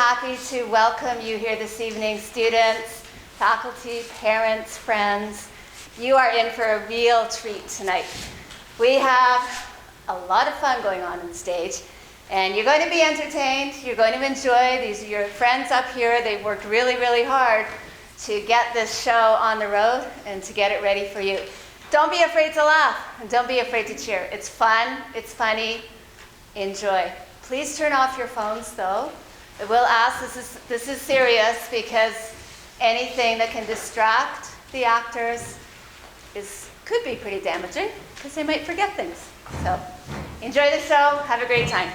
happy to welcome you here this evening, students, faculty, parents, friends. You are in for a real treat tonight. We have a lot of fun going on the stage, and you're going to be entertained. You're going to enjoy. These are your friends up here. They've worked really, really hard to get this show on the road and to get it ready for you. Don't be afraid to laugh, and don't be afraid to cheer. It's fun. It's funny. Enjoy. Please turn off your phones, though. I will ask, this is serious, because anything that can distract the actors could be pretty damaging, because they might forget things. So enjoy the show. Have a great time.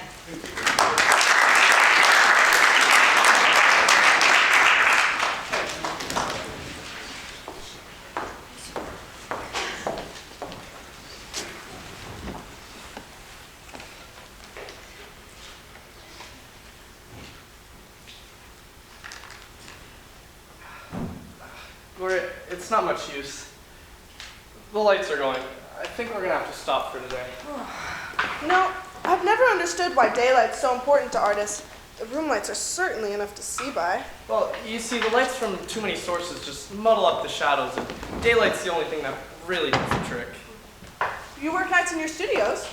Gloria, it's not much use. The lights are going. I think we're gonna have to stop for today. You know, I've never understood why daylight's so important to artists. The room lights are certainly enough to see by. Well, you see, the lights from too many sources just muddle up the shadows, and daylight's the only thing that really does the trick. You work nights in your studios.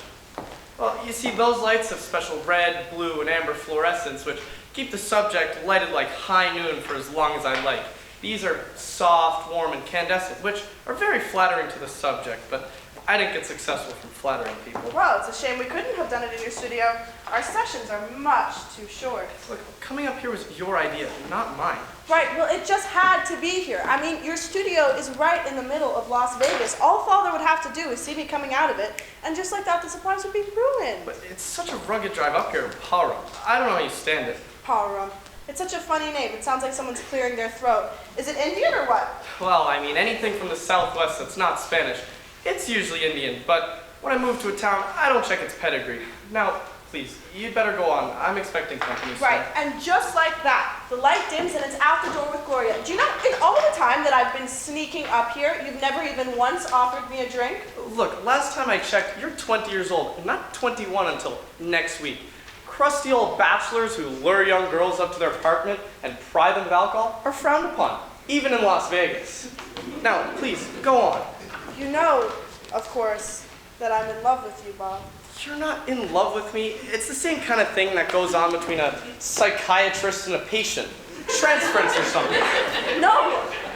Well, you see, those lights have special red, blue, and amber fluorescence, which keep the subject lighted like high noon for as long as I like. These are soft, warm, and incandescent, which are very flattering to the subject, but I didn't get successful from flattering people. Well, it's a shame we couldn't have done it in your studio. Our sessions are much too short. Look, coming up here was your idea, not mine. Right, well, it just had to be here. I mean, your studio is right in the middle of Las Vegas. All Father would have to do is see me coming out of it, and just like that, the surprise would be ruined. But it's such a rugged drive up here in Para. I don't know how you stand it. Para. It's such a funny name. It sounds like someone's clearing their throat. Is it Indian or what? Well, I mean, anything from the Southwest that's not Spanish, it's usually Indian, but when I move to a town, I don't check its pedigree. Now, please, you'd better go on. I'm expecting company soon. Right, and just like that, the light dims and it's out the door with Gloria. Do you know, in all the time that I've been sneaking up here, you've never even once offered me a drink? Look, last time I checked, you're 20 years old, not 21 until next week. Crusty old bachelors who lure young girls up to their apartment and pry them with alcohol are frowned upon, even in Las Vegas. Now, please, go on. You know, of course, that I'm in love with you, Bob. You're not in love with me. It's the same kind of thing that goes on between a psychiatrist and a patient. Transference or something.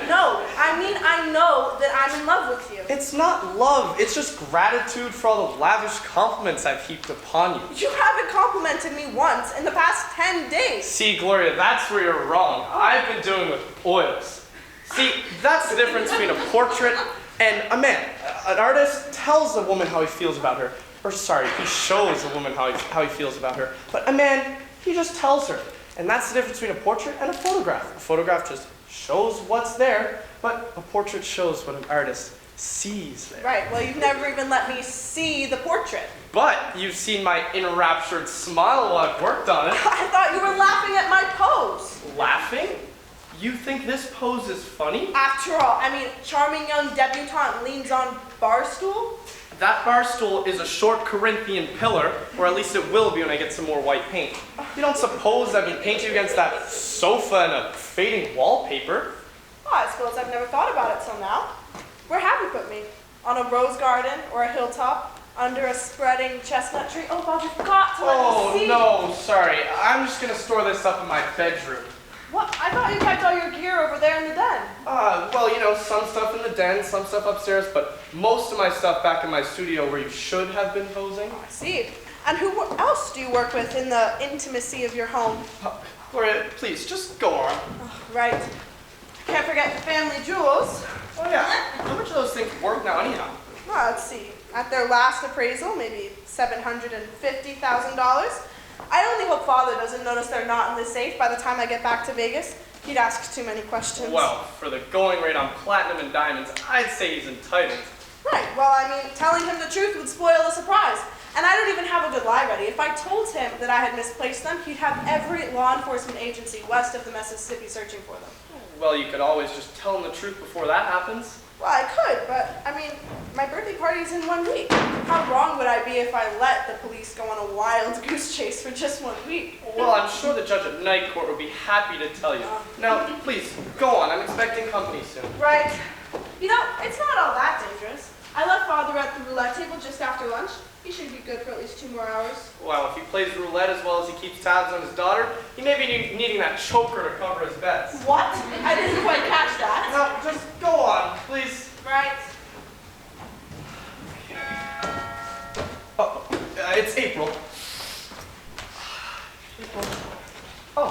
No, I mean, I know that I'm in love with you. It's not love. It's just gratitude for all the lavish compliments I've heaped upon you. You haven't complimented me once in the past 10 days. See, Gloria, that's where you're wrong. I've been doing with oils. See, that's the difference between a portrait and a man. An artist tells a woman how he feels about her. Or sorry, he shows a woman how he feels about her. But a man, he just tells her. And that's the difference between a portrait and a photograph. A photograph just shows what's there, but a portrait shows what an artist sees there. Right, well, you've never even let me see the portrait. But you've seen my enraptured smile while I've worked on it. I thought you were laughing at my pose. Laughing? You think this pose is funny? After all, I mean, charming young debutante leans on bar stool? That bar stool is a short Corinthian pillar, or at least it will be when I get some more white paint. You don't suppose I've been painting against that sofa and a fading wallpaper? Oh, I suppose I've never thought about it till now. Where have you put me? On a rose garden or a hilltop? Under a spreading chestnut tree? Oh, Bob, you forgot to let me see. Oh, no, sorry. I'm just going to store this up in my bedroom. What? I thought you kept all your gear over there in the den. Well, you know, some stuff in the den, some stuff upstairs, but most of my stuff back in my studio where you should have been posing. Oh, I see. And who else do you work with in the intimacy of your home? Gloria, please, just go on. Oh, right. Can't forget the family jewels. Oh, yeah. How much of those things work now, anyhow? Well, let's see. At their last appraisal, maybe $750,000. I only hope Father doesn't notice they're not in the safe by the time I get back to Vegas. He'd ask too many questions. Well, for the going rate on platinum and diamonds, I'd say he's entitled. Right, well, I mean, telling him the truth would spoil the surprise. And I don't even have a good lie ready. If I told him that I had misplaced them, he'd have every law enforcement agency west of the Mississippi searching for them. Well, you could always just tell him the truth before that happens. Well, I could, but I mean, my birthday party's in 1 week. How wrong would I be if I let the police go on a wild goose chase for just 1 week? Well, I'm sure the judge at night court would be happy to tell you. Now, please, go on. I'm expecting company soon. Right. You know, it's not all that dangerous. I left Father at the roulette table just after lunch. He should be good for at least 2 more hours. Well, if he plays roulette as well as he keeps tabs on his daughter, he may be needing that choker to cover his bets. What? I didn't quite catch that. Now, just go on, please. Right. Oh, it's April. Oh,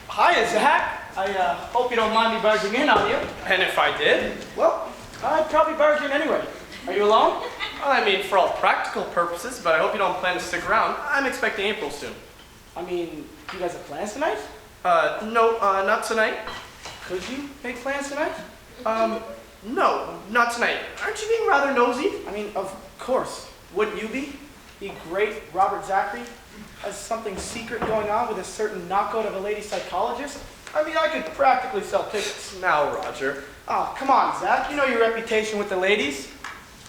hi, Zach. I hope you don't mind me barging in on you. And if I did? Well, I'd probably barge in anyway. Are you alone? Well, I mean, for all practical purposes, but I hope you don't plan to stick around. I'm expecting April soon. I mean, you guys have plans tonight? No, not tonight. Could you make plans tonight? No, not tonight. Aren't you being rather nosy? I mean, of course. Wouldn't you be? The great Robert Zachary has something secret going on with a certain knockout of a lady psychologist? I mean, I could practically sell tickets. Now, Roger. Oh, come on, Zach. You know your reputation with the ladies.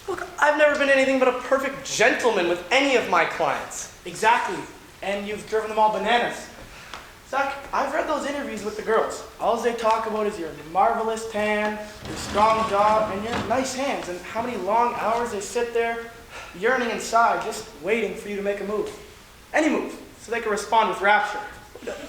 Look, I've never been anything but a perfect gentleman with any of my clients. Exactly. And you've driven them all bananas. Zach, I've read those interviews with the girls. All they talk about is your marvelous tan, your strong jaw, and your nice hands, and how many long hours they sit there, yearning inside, just waiting for you to make a move. Any move, so they can respond with rapture.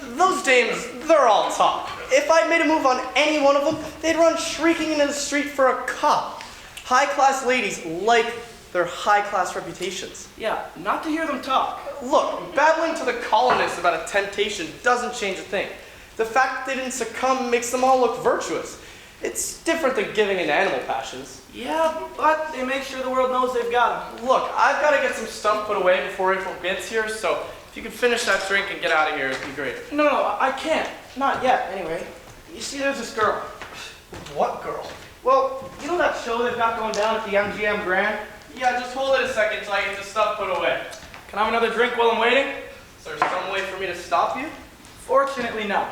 Those dames, they're all talk. If I'd made a move on any one of them, they'd run shrieking into the street for a cop. High-class ladies like their high-class reputations. Yeah, not to hear them talk. Look, babbling to the colonists about a temptation doesn't change a thing. The fact that they didn't succumb makes them all look virtuous. It's different than giving in to animal passions. Yeah, but they make sure the world knows they've got them. Look, I've got to get some stuff put away before April gets here, so if you could finish that drink and get out of here, it'd be great. No, I can't. Not yet, anyway. You see, there's this girl. What girl? Well, you know that show they've got going down at the MGM Grand? Yeah, just hold it a second till I get the stuff put away. Can I have another drink while I'm waiting? Is there some way for me to stop you? Fortunately, no.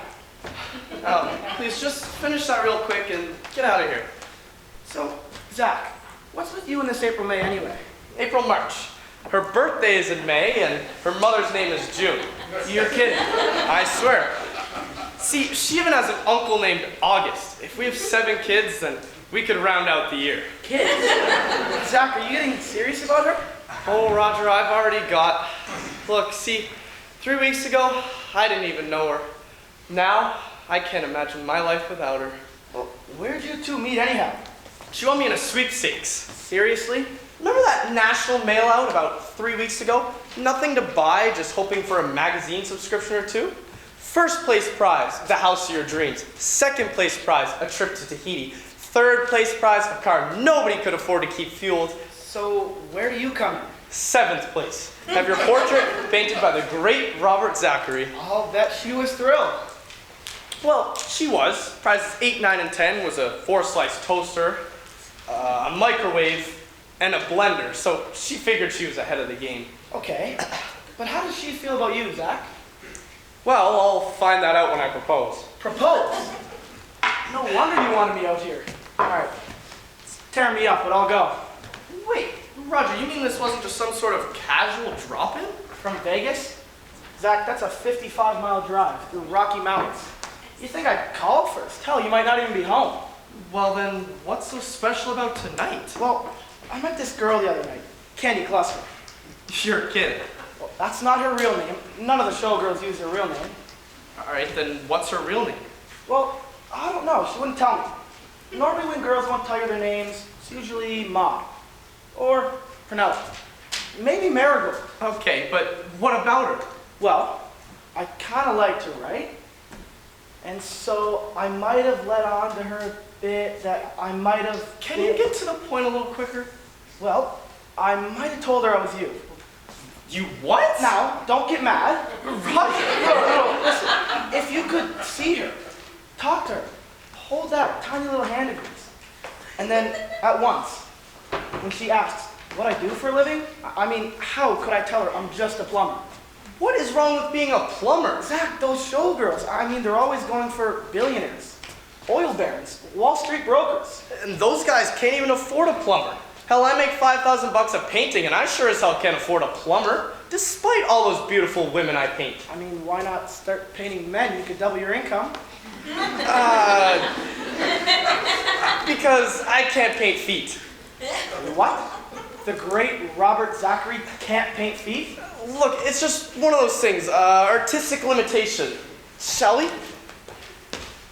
Please just finish that real quick and get out of here. So, Zach, what's with you and this April May anyway? April March. Her birthday is in May and her mother's name is June. You're kidding. I swear. See, she even has an uncle named August. If we have 7 kids, then we could round out the year. Kids? Zach, are you getting serious about her? Oh, Roger, I've already got. Look, see, 3 weeks ago, I didn't even know her. Now, I can't imagine my life without her. Well, where'd you two meet anyhow? She won me in a sweepstakes. Seriously? Remember that national mail out about 3 weeks ago? Nothing to buy, just hoping for a magazine subscription or 2? First place prize, the house of your dreams. Second place prize, a trip to Tahiti. Third place prize, a car nobody could afford to keep fueled. So, where do you come in? 7th place, have your portrait painted by the great Robert Zachary. I'll bet she was thrilled. Well, she was. Prizes 8, 9, and 10 was a 4-slice toaster, a microwave, and a blender, so she figured she was ahead of the game. Okay, but how does she feel about you, Zach? Well, I'll find that out when I propose. Propose? No wonder you wanted me out here. All right, it's tearing me up, but I'll go. Wait, Roger, you mean this wasn't just some sort of casual drop-in? From Vegas? Zach, that's a 55-mile drive through Rocky Mountains. You think I'd call first? Hell, you might not even be home. Well then, what's so special about tonight? Well, I met this girl the other night, Candy Cluster. You're kidding. Well, that's not her real name. None of the showgirls use her real name. Alright, then what's her real name? Well, I don't know. She wouldn't tell me. Normally when girls won't tell you their names, it's usually Maud. Or Penelope. Maybe Marigold. Okay, but what about her? Well, I kind of liked her, right? And so I might have let on to her a bit that I might have... Can you get to the point a little quicker? Well, I might have told her I was you. You what? Now, don't get mad. Roger! No, listen. If you could see her, talk to her, hold that tiny little hand of yours. And then, at once, when she asks what I do for a living, I mean, how could I tell her I'm just a plumber? What is wrong with being a plumber? Zach, those showgirls, I mean, they're always going for billionaires. oil barons, Wall Street brokers. And those guys can't even afford a plumber. Hell, I make $5,000 a painting, and I sure as hell can't afford a plumber, despite all those beautiful women I paint. I mean, why not start painting men? You could double your income. Because I can't paint feet. What? The great Robert Zachary can't paint feet? Look, it's just one of those things, artistic limitation. Shall we?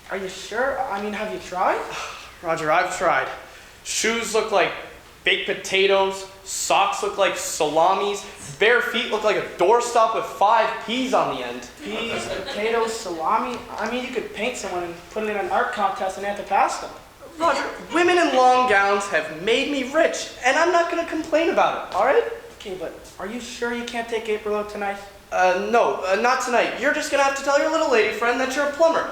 Are you sure? I mean, have you tried? Roger, I've tried. Shoes look like baked potatoes, socks look like salamis, bare feet look like a doorstop with 5 P's on the end. Peas, potatoes, salami. I mean, you could paint someone and put it in an art contest in Antofagasta. Roger, women in long gowns have made me rich, and I'm not going to complain about it, all right? Okay, but are you sure you can't take April out tonight? No, not tonight. You're just going to have to tell your little lady friend that you're a plumber.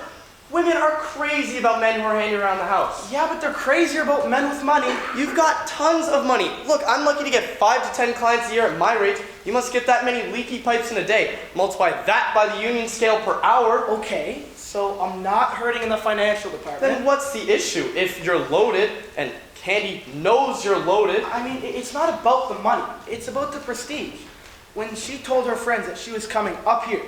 Women are crazy about men who are hanging around the house. Yeah, but they're crazier about men with money. You've got tons of money. Look, I'm lucky to get 5 to 10 clients a year at my rate. You must get that many leaky pipes in a day. Multiply that by the union scale per hour. Okay, so I'm not hurting in the financial department. Then what's the issue? If you're loaded, and Candy knows you're loaded. I mean, it's not about the money. It's about the prestige. When she told her friends that she was coming up here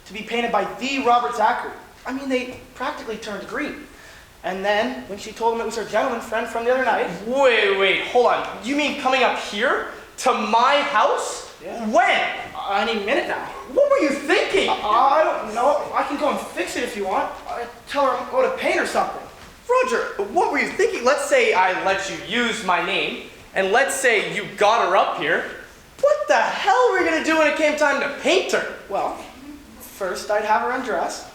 to be painted by the Robert Zachary, I mean, they practically turned green. And then, when she told them it was her gentleman friend from the other night... Wait, hold on. You mean coming up here? To my house? Yeah. When? Any minute now. What were you thinking? I don't know. I can go and fix it if you want. Tell her I'm going to paint or something. Roger, what were you thinking? Let's say I let you use my name, and let's say you got her up here. What the hell were you going to do when it came time to paint her? Well, first I'd have her undress.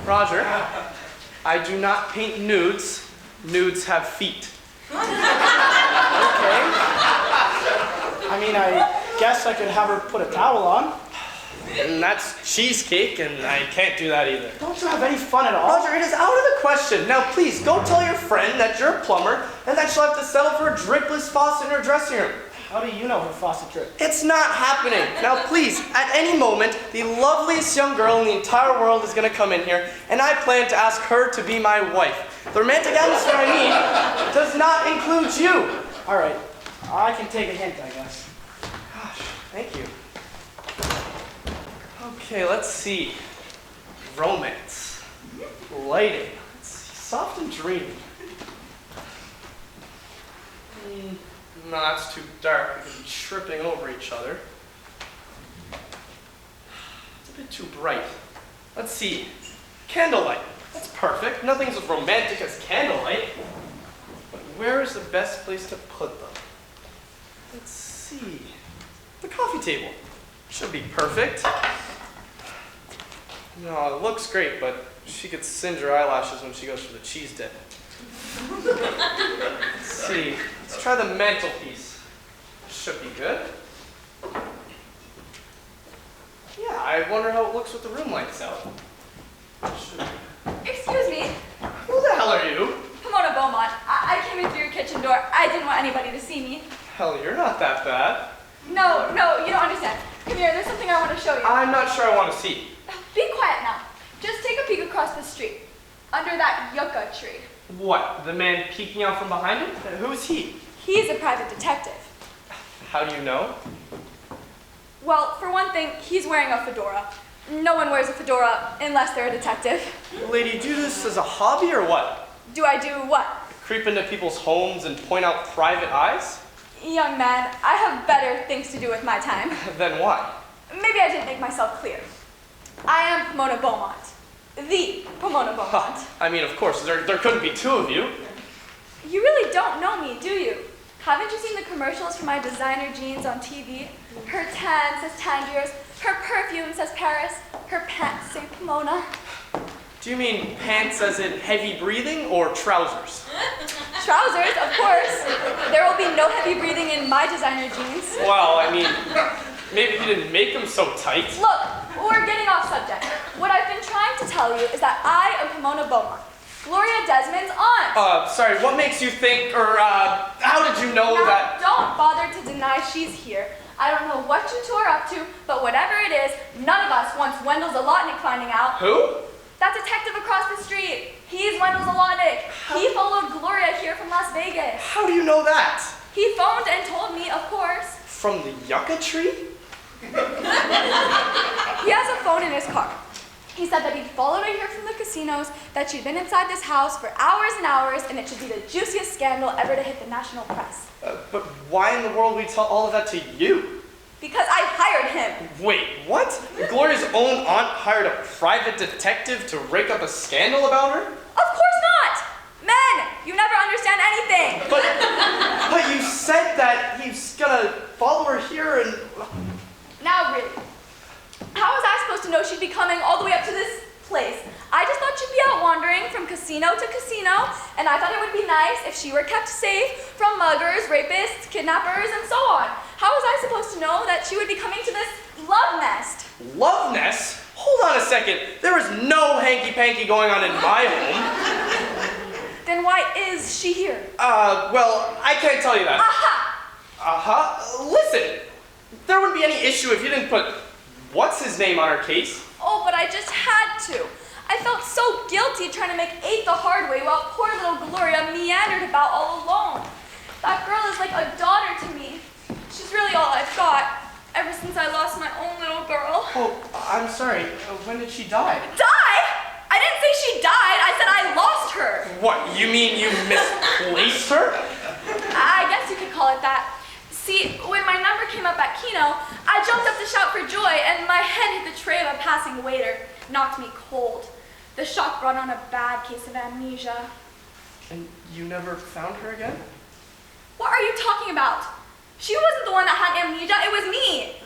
Roger, I do not paint nudes. Nudes have feet. Okay. I mean, I guess I could have her put a towel on. And that's cheesecake, and I can't do that either. Don't you have any fun at all? Roger, it is out of the question. Now, please, go tell your friend that you're a plumber, and that she'll have to settle for a dripless faucet in her dressing room. How do you know her faucet drip? It's not happening. Now, please, at any moment, the loveliest young girl in the entire world is going to come in here, and I plan to ask her to be my wife. The romantic atmosphere I need does not include you. All right. I can take a hint, I guess. Gosh, thank you. Okay, let's see. Romance. Lighting. Let's see. Soft and dreamy. No, that's too dark. We could be tripping over each other. It's a bit too bright. Let's see. Candlelight. That's perfect. Nothing's as romantic as candlelight. But where is the best place to put them? Let's see. The coffee table. Should be perfect. No, it looks great, but she gets singe her eyelashes when she goes for the cheese dip. Let's see. Let's try the mantelpiece. Should be good. Yeah, I wonder how it looks with the room lights out. Should be. Excuse me, Who the hell are you? Pomona Beaumont. I came in through your kitchen door. I didn't want anybody to see me. Hell, you're not that bad. No, you don't understand. Come here, there's something I want to show you. I'm not sure I want to see. Be quiet now. Just take a peek across the street, under that yucca tree. What? The man peeking out from behind it? Who's he? He's a private detective. How do you know? Well, for one thing, he's wearing a fedora. No one wears a fedora unless they're a detective. Lady, do you do this as a hobby or what? Do I do what? Creep into people's homes and point out private eyes? Young man, I have better things to do with my time. Then why? Maybe I didn't make myself clear. I am Pomona Beaumont. The Pomona Beaumont. I mean, of course, there couldn't be two of you. You really don't know me, do you? Haven't you seen the commercials for my designer jeans on TV? Her tan says Tangiers, her perfume says Paris, her pants say Pomona. Do you mean pants as in heavy breathing or trousers? Trousers, of course. There will be no heavy breathing in my designer jeans. Well, I mean, maybe you didn't make them so tight. Look, we're getting off subject. What I've been trying to tell you is that I am Pomona Beaumont, Gloria Desmond's aunt. Sorry, what makes you think, or, how did you know Now, that? don't bother to deny she's here. I don't know what you two are up to, but whatever it is, none of us wants Wendell Zalotnik finding out. Who? That detective across the street. He's Wendell Zalotnick. He followed Gloria here from Las Vegas. How do you know that? He phoned and told me, of course. From the yucca tree? He has a phone in his car. He said that he'd followed her here from the casinos, that she'd been inside this house for hours and hours, and it should be the juiciest scandal ever to hit the national press. But why in the world would we tell all of that to you? Because I hired him. Wait, what? Gloria's own aunt hired a private detective to rake up a scandal about her? Of course not! Men, you never understand anything. But you said that he's gonna follow her here and... Now really, how was I supposed to know she'd be coming all the way up to this place? I just thought she'd be out wandering from casino to casino, and I thought it would be nice if she were kept safe from muggers, rapists, kidnappers, and so on. How was I supposed to know that she would be coming to this love nest? Love nest? Hold on a second. There is no hanky-panky going on in my home. Then why is she here? Well, I can't tell you that. Aha! Listen, there wouldn't be any issue if you didn't put what's-his-name on our case. Oh, but I just had to. I felt so guilty trying to make 8 the hard way while poor little Gloria meandered about all alone. That girl is like a daughter to me. She's really all I've got, ever since I lost my own little girl. Oh, I'm sorry. When did she die? Die? I didn't say she died. I said I lost her. What, you mean you misplaced her? I guess you could call it that. See, when my number came up at Keno, I jumped up to shout for joy, and my head hit the tray of a passing waiter. Knocked me cold. The shock brought on a bad case of amnesia. And you never found her again? What are you talking about? She wasn't the one that had amnesia, it was me.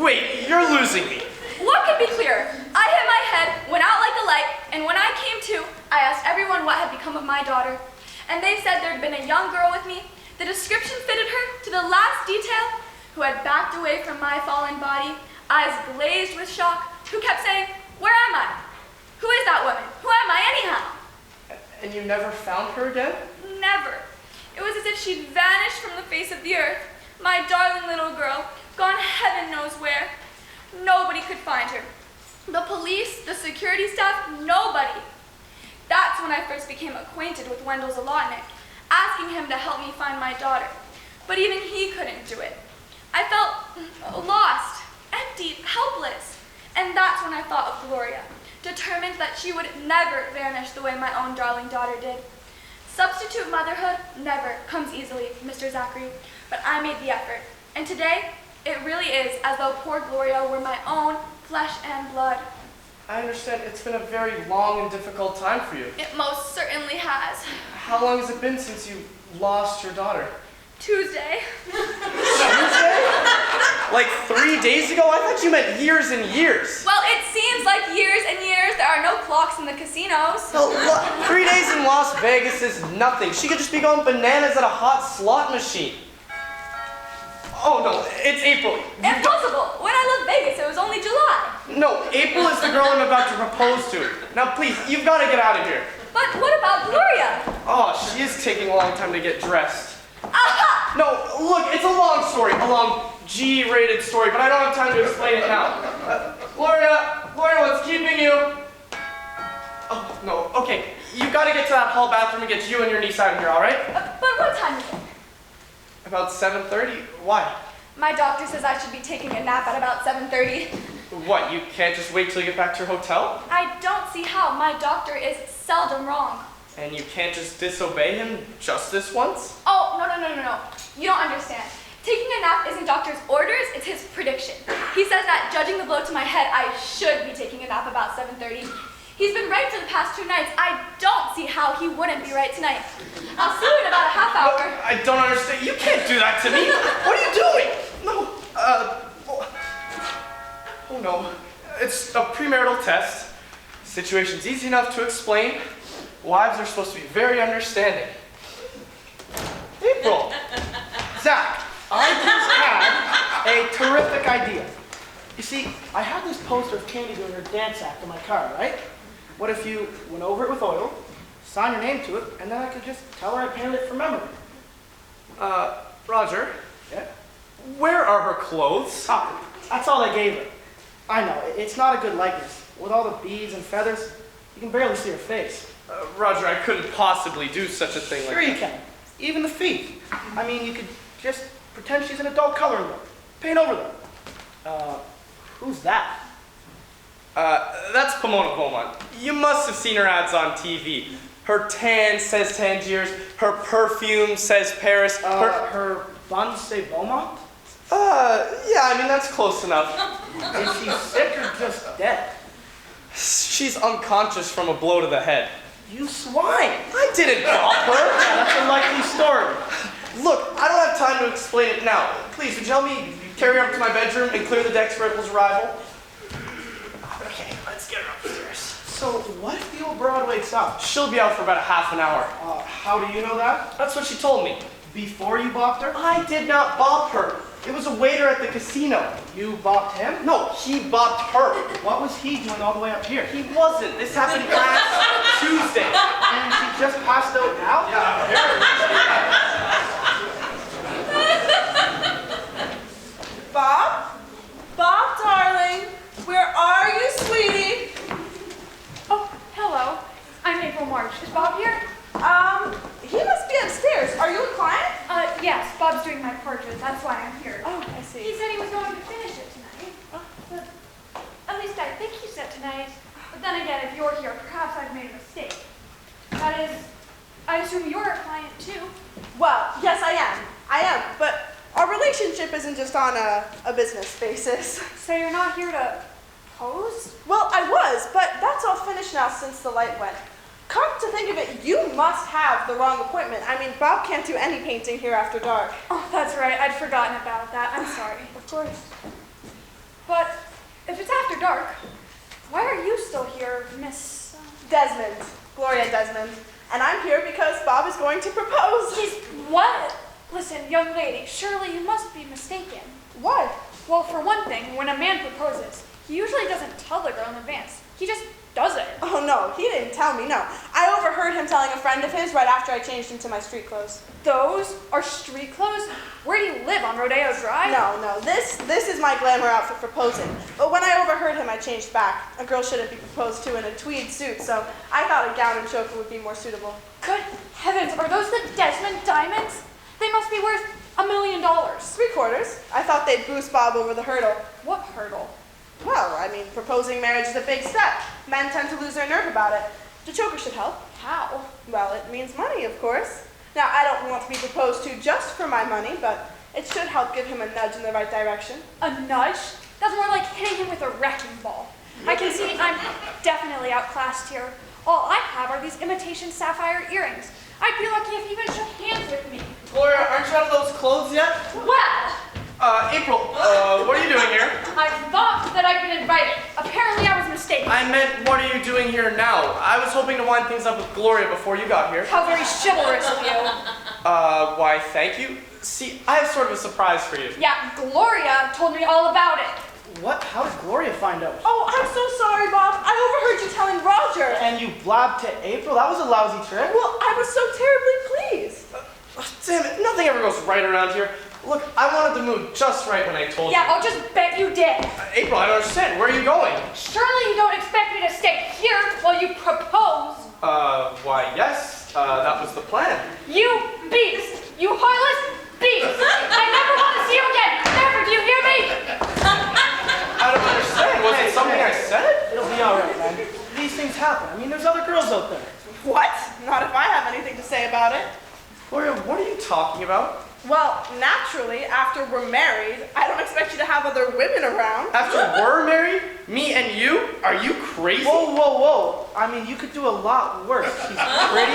Wait, you're losing me. What could be clearer? I hit my head, went out like a light, and when I came to, I asked everyone what had become of my daughter. And they said there'd been a young girl with me. The description fitted her to the last detail, who had backed away from my fallen body, eyes glazed with shock, who kept saying, "Where am I? Who is that woman? Who am I anyhow?" And you never found her again? Never. It was as if she'd vanished from the face of the earth. My darling little girl, gone heaven knows where. Nobody could find her. The police, the security staff, nobody. That's when I first became acquainted with Wendell Zalotnick, asking him to help me find my daughter. But even he couldn't do it. I felt lost, empty, helpless. And that's when I thought of Gloria, determined that she would never vanish the way my own darling daughter did. Substitute motherhood never comes easily, Mr. Zachary, but I made the effort. And today, it really is as though poor Gloria were my own flesh and blood. I understand it's been a very long and difficult time for you. It most certainly has. How long has it been since you lost your daughter? Tuesday. Tuesday? Like 3 days ago? I thought you meant years and years. Well, it seems like years and years. There are no clocks in the casinos. No, 3 days in Las Vegas is nothing. She could just be going bananas at a hot slot machine. Oh no, it's April. Impossible. When I left Vegas, it was only July. No, April is the girl I'm about to propose to. Now please, you've got to get out of here. But what about Gloria? Oh, she is taking a long time to get dressed. Aha! No, look, it's a long story, a long G-rated story, but I don't have time to explain it now. Gloria, what's keeping you? Oh, no, okay. You've got to get to that hall bathroom and get you and your niece out of here, all right? But what time is it? About 7:30. Why? My doctor says I should be taking a nap at about 7:30. What, you can't just wait till you get back to your hotel? I don't see how. My doctor is seldom wrong. And you can't just disobey him just this once? Oh, no. You don't understand. Taking a nap isn't doctor's orders, it's his prediction. He says that, judging the blow to my head, I should be taking a nap about 7:30. He's been right for the past 2 nights. I don't see how he wouldn't be right tonight. I'll see you in about a half hour. I don't understand. You can't do that to me. What are you doing? No, oh no. It's a premarital test. Situation's easy enough to explain. Wives are supposed to be very understanding. April. Zach, I just had a terrific idea. You see, I had this poster of Candy doing her dance act in my car, right? What if you went over it with oil, sign your name to it, and then I could just tell her I painted it from memory? Roger, Yeah? where are her clothes? Ah, that's all I gave her. I know, it's not a good likeness. with all the beads and feathers, you can barely see her face. Roger, I couldn't possibly do such a thing like Sure that. you can. Even the feet. I mean, you could just pretend she's an adult coloring book. Paint over them. Who's that? That's Pomona Beaumont. You must have seen her ads on TV. Her tan says Tangiers, her perfume says Paris, Her buns say Beaumont? yeah, I mean, that's close enough. Is she sick or just dead? She's unconscious from a blow to the head. You swine! I didn't bop her. Yeah, that's a likely story. Look, I don't have time to explain it now. Please, would you help me carry her up to my bedroom and clear the decks for April's arrival? Okay, let's get her upstairs. So, what if the old broad wakes up? She'll be out for about a half an hour. How do you know that? That's what she told me. Before you bopped her? I did not bop her. It was a waiter at the casino. You bopped him? No, he bopped her. What was he doing all the way up here? He wasn't. This happened last Tuesday. And she just passed out now? Bob? Bob, darling, where are you, sweetie? Oh, hello. I'm April March. Is Bob here? He must be upstairs. Are you a client? Yes. Bob's doing my portrait. That's why I'm here. Oh, I He see. said he was going to finish it tonight. But at least I think he said tonight. But then again, if you're here, perhaps I've made a mistake. That is, I assume you're a client too. Well, yes, I am. I am, but our relationship isn't just on a business basis. So you're not here to pose? Well, I was, but that's all finished now since the light went. Come to think of it, you must have the wrong appointment. I mean, Bob can't do any painting here after dark. Oh, that's right. I'd forgotten about that. I'm sorry. Of course. But if it's after dark, why are you still here, Miss... Desmond. Gloria Desmond. And I'm here because Bob is going to propose. He's what? Listen, young lady, surely you must be mistaken. What? Well, for one thing, when a man proposes, he usually doesn't tell the girl in advance. He just does it. Oh, no, he didn't tell me, no. I overheard him telling a friend of his right after I changed into my street clothes. Those are street clothes? Where do you live, on Rodeo Drive? No, this is my glamour outfit for posing. But when I overheard him, I changed back. A girl shouldn't be proposed to in a tweed suit, so I thought a gown and choker would be more suitable. Good heavens, are those the Desmond diamonds? They must be worth $1 million. 3/4. I thought they'd boost Bob over the hurdle. What hurdle? Well, I mean, proposing marriage is a big step. Men tend to lose their nerve about it. The choker should help. How? Well, it means money, of course. Now, I don't want to be proposed to just for my money, but it should help give him a nudge in the right direction. A nudge? That's more like hitting him with a wrecking ball. I can see I'm definitely outclassed here. All I have are these imitation sapphire earrings. I'd be lucky if he even shook hands with me. Gloria, aren't you out of those clothes yet? Well, April, what are you doing here? I thought that I'd been invited. Apparently I was mistaken. I meant, what are you doing here now? I was hoping to wind things up with Gloria before you got here. How very chivalrous of you. Why, thank you. See, I have sort of a surprise for you. Yeah, Gloria told me all about it. What? How did Gloria find out? Oh, I'm so sorry, Bob. I overheard you telling Roger. And you blabbed to April? That was a lousy trick. Well, I was so terribly pleased. Damn it, nothing ever goes right around here. Look, I wanted the mood just right when I told Yeah, you. I'll just bet you did. April, I don't understand. Where are you going? Surely you don't expect me to stay here while you propose. Why, yes. That was the plan. You beast! You heartless beast! I never want to see you again! Never, do you hear me? I don't understand. Was it something I said? It'll be all right, man. These things happen. I mean, there's other girls out there. What? Not if I have anything to say about it. Gloria, what are you talking about? Well, naturally, after we're married, I don't expect you to have other women around. After we're married? Me and you? Are you crazy? Whoa, whoa, whoa. I mean, you could do a lot worse. She's pretty,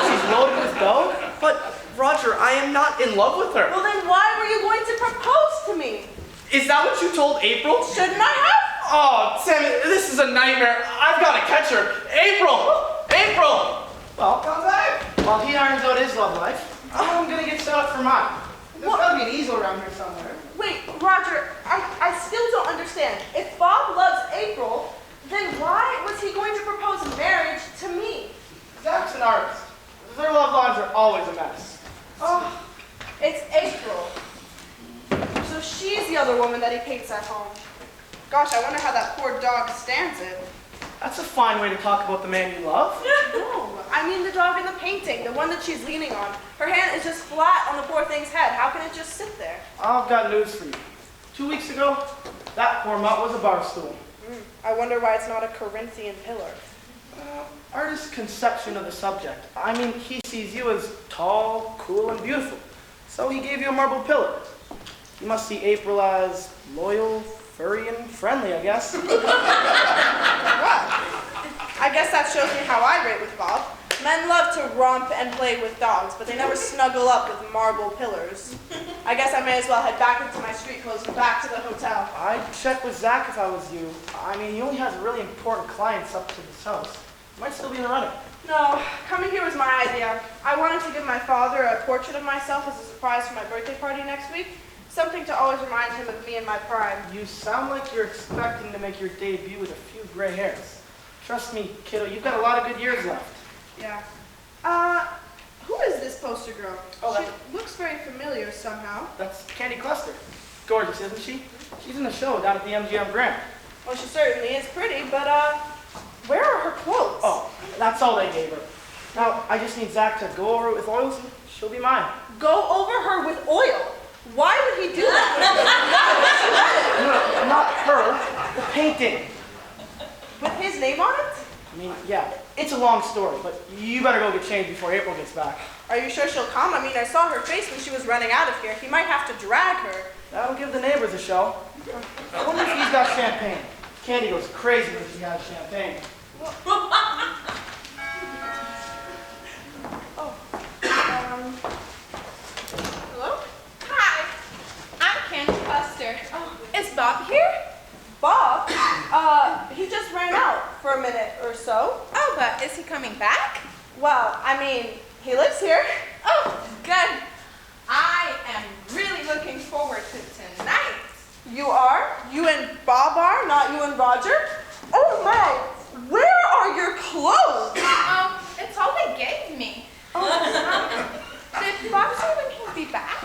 she's loaded with dough. But, Roger, I am not in love with her. Well, then why were you going to propose to me? Is that what you told April? Shouldn't I have? Oh, Sammy, this is a nightmare. I've got to catch her. April! April! Well, come back. While he irons out his love life, I'm gonna get set up for mine. There's gotta be an easel around here somewhere. Wait, Roger, I still don't understand. If Bob loves April, then why was he going to propose marriage to me? Zach's an artist. Their love lives are always a mess. Oh, it's April. So she's the other woman that he paints at home. Gosh, I wonder how that poor dog stands it. That's a fine way to talk about the man you love. No, I mean the dog in the painting, the one that she's leaning on. Her hand is just flat on the poor thing's head. How can it just sit there? I've got news for you. 2 weeks ago, that poor mutt was a bar stool. I wonder why it's not a Corinthian pillar. Artist's conception of the subject. I mean, he sees you as tall, cool, and beautiful. So he gave you a marble pillar. You must see April as loyal, furry, and friendly, I guess. I guess that shows me how I rate with Bob. Men love to romp and play with dogs, but they never snuggle up with marble pillars. I guess I may as well head back into my street clothes and back to the hotel. I'd check with Zach if I was you. I mean, he only has really important clients up to this house. Might still be in the running. No, coming here was my idea. I wanted to give my father a portrait of myself as a surprise for my birthday party next week. Something to always remind him of me in my prime. You sound like you're expecting to make your debut with a few gray hairs. Trust me, kiddo, you've got a lot of good years left. Yeah. Who is this poster girl? Oh, She looks very familiar somehow. That's Candy Cluster. Gorgeous, isn't she? She's in the show down at the MGM Grand. Well, she certainly is pretty, but, where are her clothes? Oh, that's all they gave her. Now, I just need Zach to go over it with oils and she'll be mine. Go over her with oil? Why would he do that? No, not her. The painting. With his name on it? I mean, yeah, it's a long story, but you better go get changed before April gets back. Are you sure she'll come? I mean, I saw her face when she was running out of here. He might have to drag her. That'll give the neighbors a show. I wonder if he's got champagne. Candy goes crazy when she has champagne. Hello? Hi, I'm Candy Cluster. Is Bob here? Bob? He just ran out for a minute or so. Oh, but is he coming back? Well, I mean, he lives here. Oh, good. I am really looking forward to tonight. You are? You and Bob are, not you and Roger? Oh my! Where are your clothes? It's all they gave me. Did Bob say when he'd be back?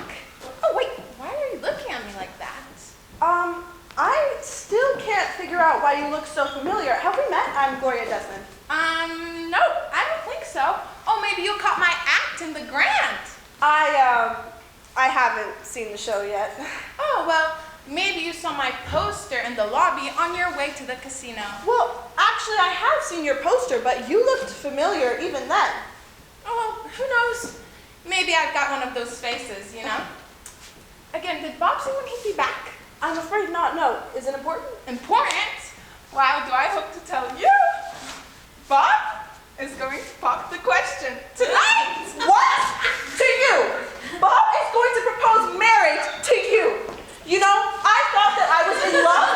Oh, wait, why are you looking at me like that? I still can't figure out why you look so familiar. Have we met? I'm Gloria Desmond. No, I don't think so. Oh, maybe you caught my act in the Grand. I haven't seen the show yet. Oh, well, maybe you saw my poster in the lobby on your way to the casino. Well, actually, I have seen your poster, but you looked familiar even then. Oh, well, who knows? Maybe I've got one of those faces, you know? Again, did Bob say when he'd be back? I'm afraid not, no. Is it important? Important? Wow, do I hope to tell you? Bob is going to pop the question tonight. What? To you? Bob is going to propose marriage to you. You know, I thought that I was in love,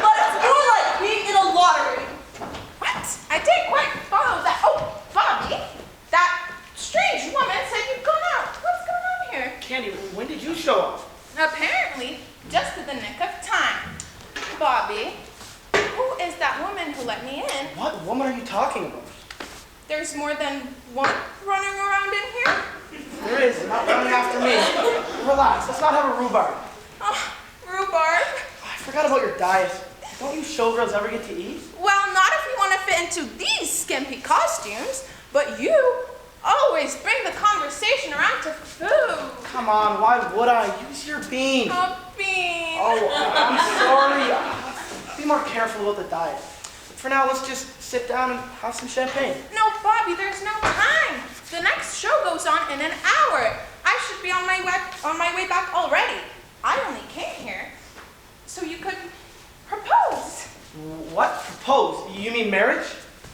but it's more like being in a lottery. What? I didn't quite follow that. Oh, Bobby, that strange woman said you'd gone out. What's going on here? Candy, when did you show up? Apparently, just at the nick of time. Bobby, who is that woman who let me in? What woman are you talking about? There's more than one running around in here? There is, not running after me. Relax, let's not have a rhubarb. Oh, rhubarb. I forgot about your diet. Don't you showgirls ever get to eat? Well, not if you want to fit into these skimpy costumes, but you always bring the conversation around to food. Come on, why would I? Use your bean. Oh, Bean. Oh, I'm sorry. Be more careful about the diet. For now, let's just sit down and have some champagne. No, Bobby, there's no time. The next show goes on in an hour. I should be on my way back already. I only came here so you could propose. What? Propose? You mean marriage?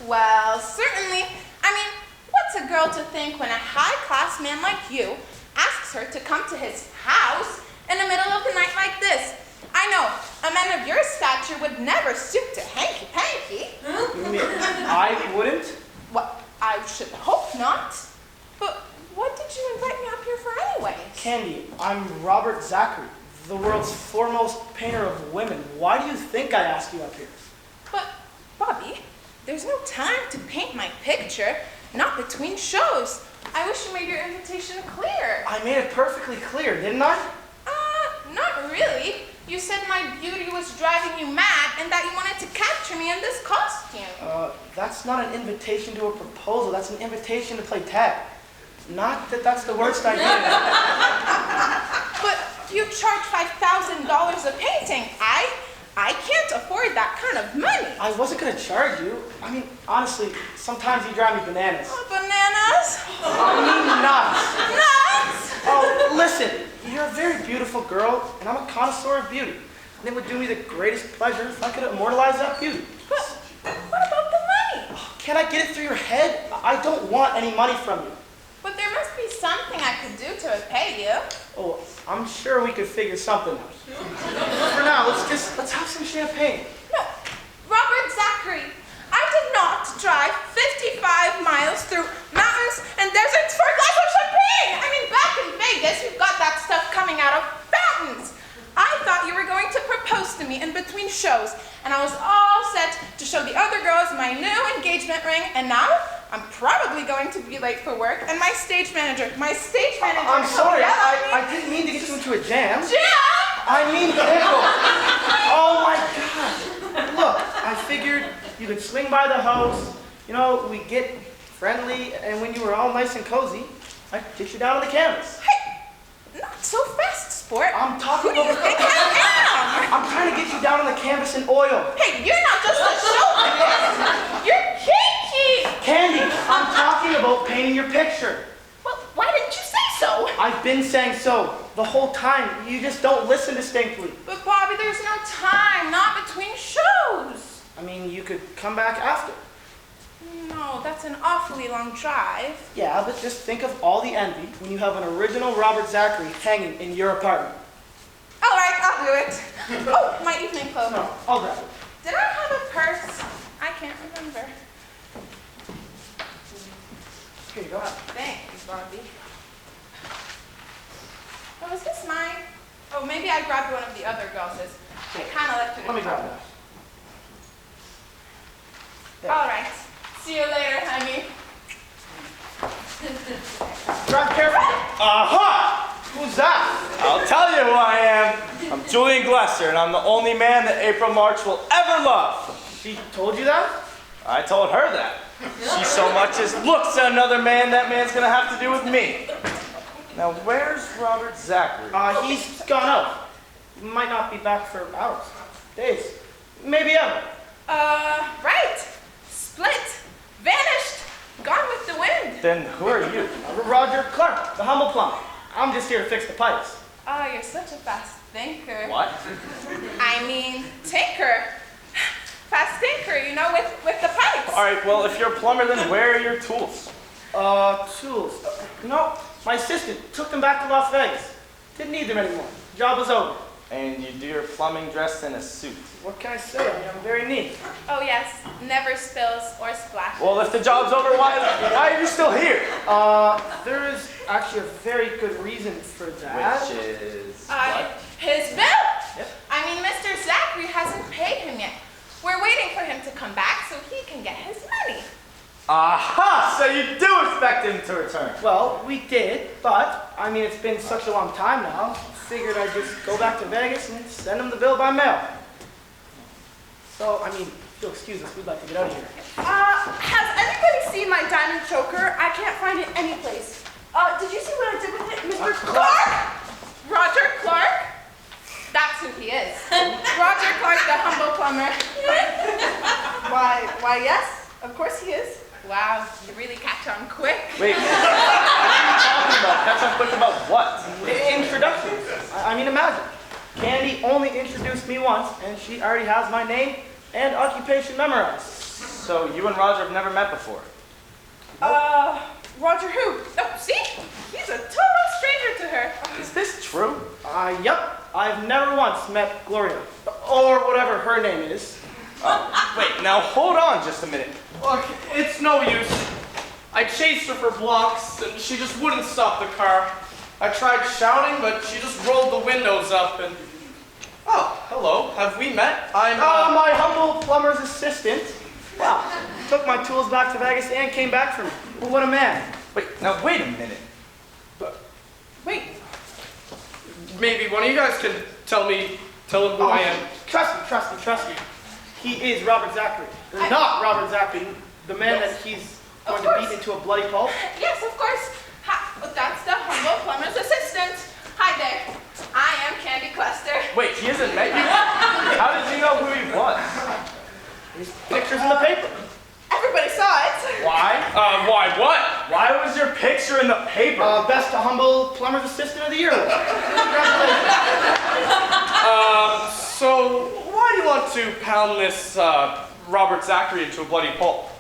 Well, certainly. I mean, what's a girl to think when a high-class man like you asks her to come to his house in the middle of the night like this? I know, a man of your stature would never stoop to hanky-panky. You mean I wouldn't? Well, I should hope not. But what did you invite me up here for anyway? Candy, I'm Robert Zachary, the world's foremost painter of women. Why do you think I asked you up here? But, Bobby, there's no time to paint my picture, not between shows. I wish you made your invitation clear. I made it perfectly clear, didn't I? Not really. You said my beauty was driving you mad and that you wanted to capture me in this costume. That's not an invitation to a proposal. That's an invitation to play tag. Not that that's the worst idea. But you charge $5,000 a painting. I can't afford that kind of money. I wasn't gonna charge you. I mean, honestly, sometimes you drive me bananas. Oh, bananas? I mean nuts. Nuts? Oh, listen, you're a very beautiful girl, and I'm a connoisseur of beauty. And it would do me the greatest pleasure if I could immortalize that beauty. But what about the money? Can I get it through your head? I don't want any money from you. But there must be something I could do to repay you. Oh, I'm sure we could figure something out. For now, let's have some champagne. No, Robert Zachary, I did not drive 55 miles through mountains and deserts for a glass of champagne. I mean, back in Vegas, you've got that stuff coming out of fountains. I thought you were going to propose to me in between shows, and I was all set to show the other girls my new engagement ring, and now I'm probably going to be late for work, and my stage manager. I'm sorry, I didn't mean to get you into a jam. Jam! I mean pickle. Oh my God. Look, I figured you could swing by the house, you know, we get friendly, and when you were all nice and cozy, I'd get you down on the canvas. Hey, not so fast, sport. I'm talking Who do you about think I am? I'm trying to get you down on the canvas in oil. Hey, you're not just a chauvinist. You're kinky. Candy, I'm talking about painting your picture. Well, why didn't you say so? I've been saying so the whole time. You just don't listen distinctly. But Bobby, there's no time, not between shows. I mean, you could come back after. No, that's an awfully long drive. Yeah, but just think of all the envy when you have an original Robert Zachary hanging in your apartment. All right, I'll do it. Oh, my evening clothes. No, I'll grab it. Did I have a purse? I can't remember. Here you go. Thanks, Bobby. Oh, is this mine? Oh, maybe I grabbed one of the other girls'. I kind of left it in Let me the grab car. that. There. All right. See you later, honey. Drive carefully. Aha! Who's that? I'll tell you who I am. I'm Julian Glesser, and I'm the only man that April March will ever love. She told you that? I told her that. She so much as looks at another man, that man's gonna have to do with me. Now, where's Robert Zachary? He's gone out. Might not be back for hours, days, maybe ever. Right. Split. Vanished. Gone with the wind. Then who are you? Roger Clark, the humble plumber. I'm just here to fix the pipes. Oh, you're such a fast thinker. What? I mean, tinker. Fast tinker, you know, with the pipes. All right, well, if you're a plumber, then where are your tools? Tools. No, my assistant took them back to Las Vegas. Didn't need them anymore. Job was over. And you do your plumbing dressed in a suit. What can I say? I mean, I'm very neat. Oh, yes. Never spills or splashes. Well, if the job's over, why are you still here? There is actually a very good reason for that. Which is what? His bill. Yep. I mean, Mr. Zachary hasn't paid him yet. We're waiting for him to come back so he can get his money. Aha! So you do expect him to return? Well, we did, but, I mean, it's been such a long time now. Figured I'd just go back to Vegas and send him the bill by mail. So, I mean, if you'll excuse us, we'd like to get out of here. Has anybody seen my diamond choker? I can't find it anyplace. Did you see what I did with it, Mr. Clark? Roger Clark? That's who he is. Roger Clark, the humble plumber. Why, yes, of course he is. Wow, you really catch on quick. Wait, what are you talking about? Catch on quick about what? Introductions. I mean, imagine. Candy only introduced me once, and she already has my name and occupation memorized. So you and Roger have never met before? Roger who? Oh, see? He's a total stranger to her. Is this true? Yep. I've never once met Gloria, or whatever her name is. Wait, now hold on just a minute. Look, it's no use. I chased her for blocks, and she just wouldn't stop the car. I tried shouting, but she just rolled the windows up and... Oh, hello. Have we met? I'm, My humble plumber's assistant. Wow. Took my tools back to Vegas and came back for me. Well, what a man. Wait, now wait a minute. Wait. Maybe one of you guys can tell me Tell him who I am. Trust me. He is Robert Zachary. Not Robert Zachary, the man that he's going to beat into a bloody pulp. Yes, of course. That's the humble plumber's assistant. Hi there. I am Candy Cluster. Wait, he hasn't met you? How did you know who he was? His picture's in the paper. Everybody saw it. Why? Why what? Why was your picture in the paper? Best humble plumber's assistant of the year. Congratulations. So why do you want to pound this Robert Zachary into a bloody pulp?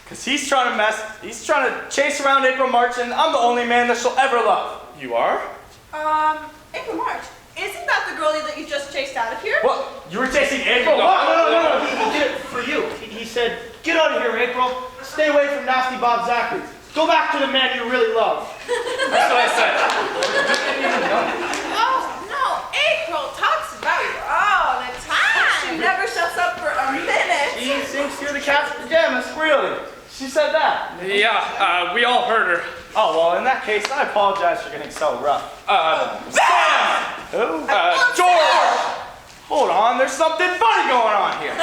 Because he's trying to chase around April March, and I'm the only man that she'll ever love. You are? April March. Isn't that the girlie that you just chased out of here? What? You were chasing April? No. What? No. He did it for you. He said, get out of here, April. Stay away from nasty Bob Zachary. Go back to the man you really love. That's what I said. Oh, no. April talks about you all the time. She never shuts up for a minute. She sings through the cat's pajamas. Really? She said that? Yeah, we all heard her. Oh, well, in that case, I apologize for getting so rough. Sam! Who? George! Hold on, there's something funny going on here.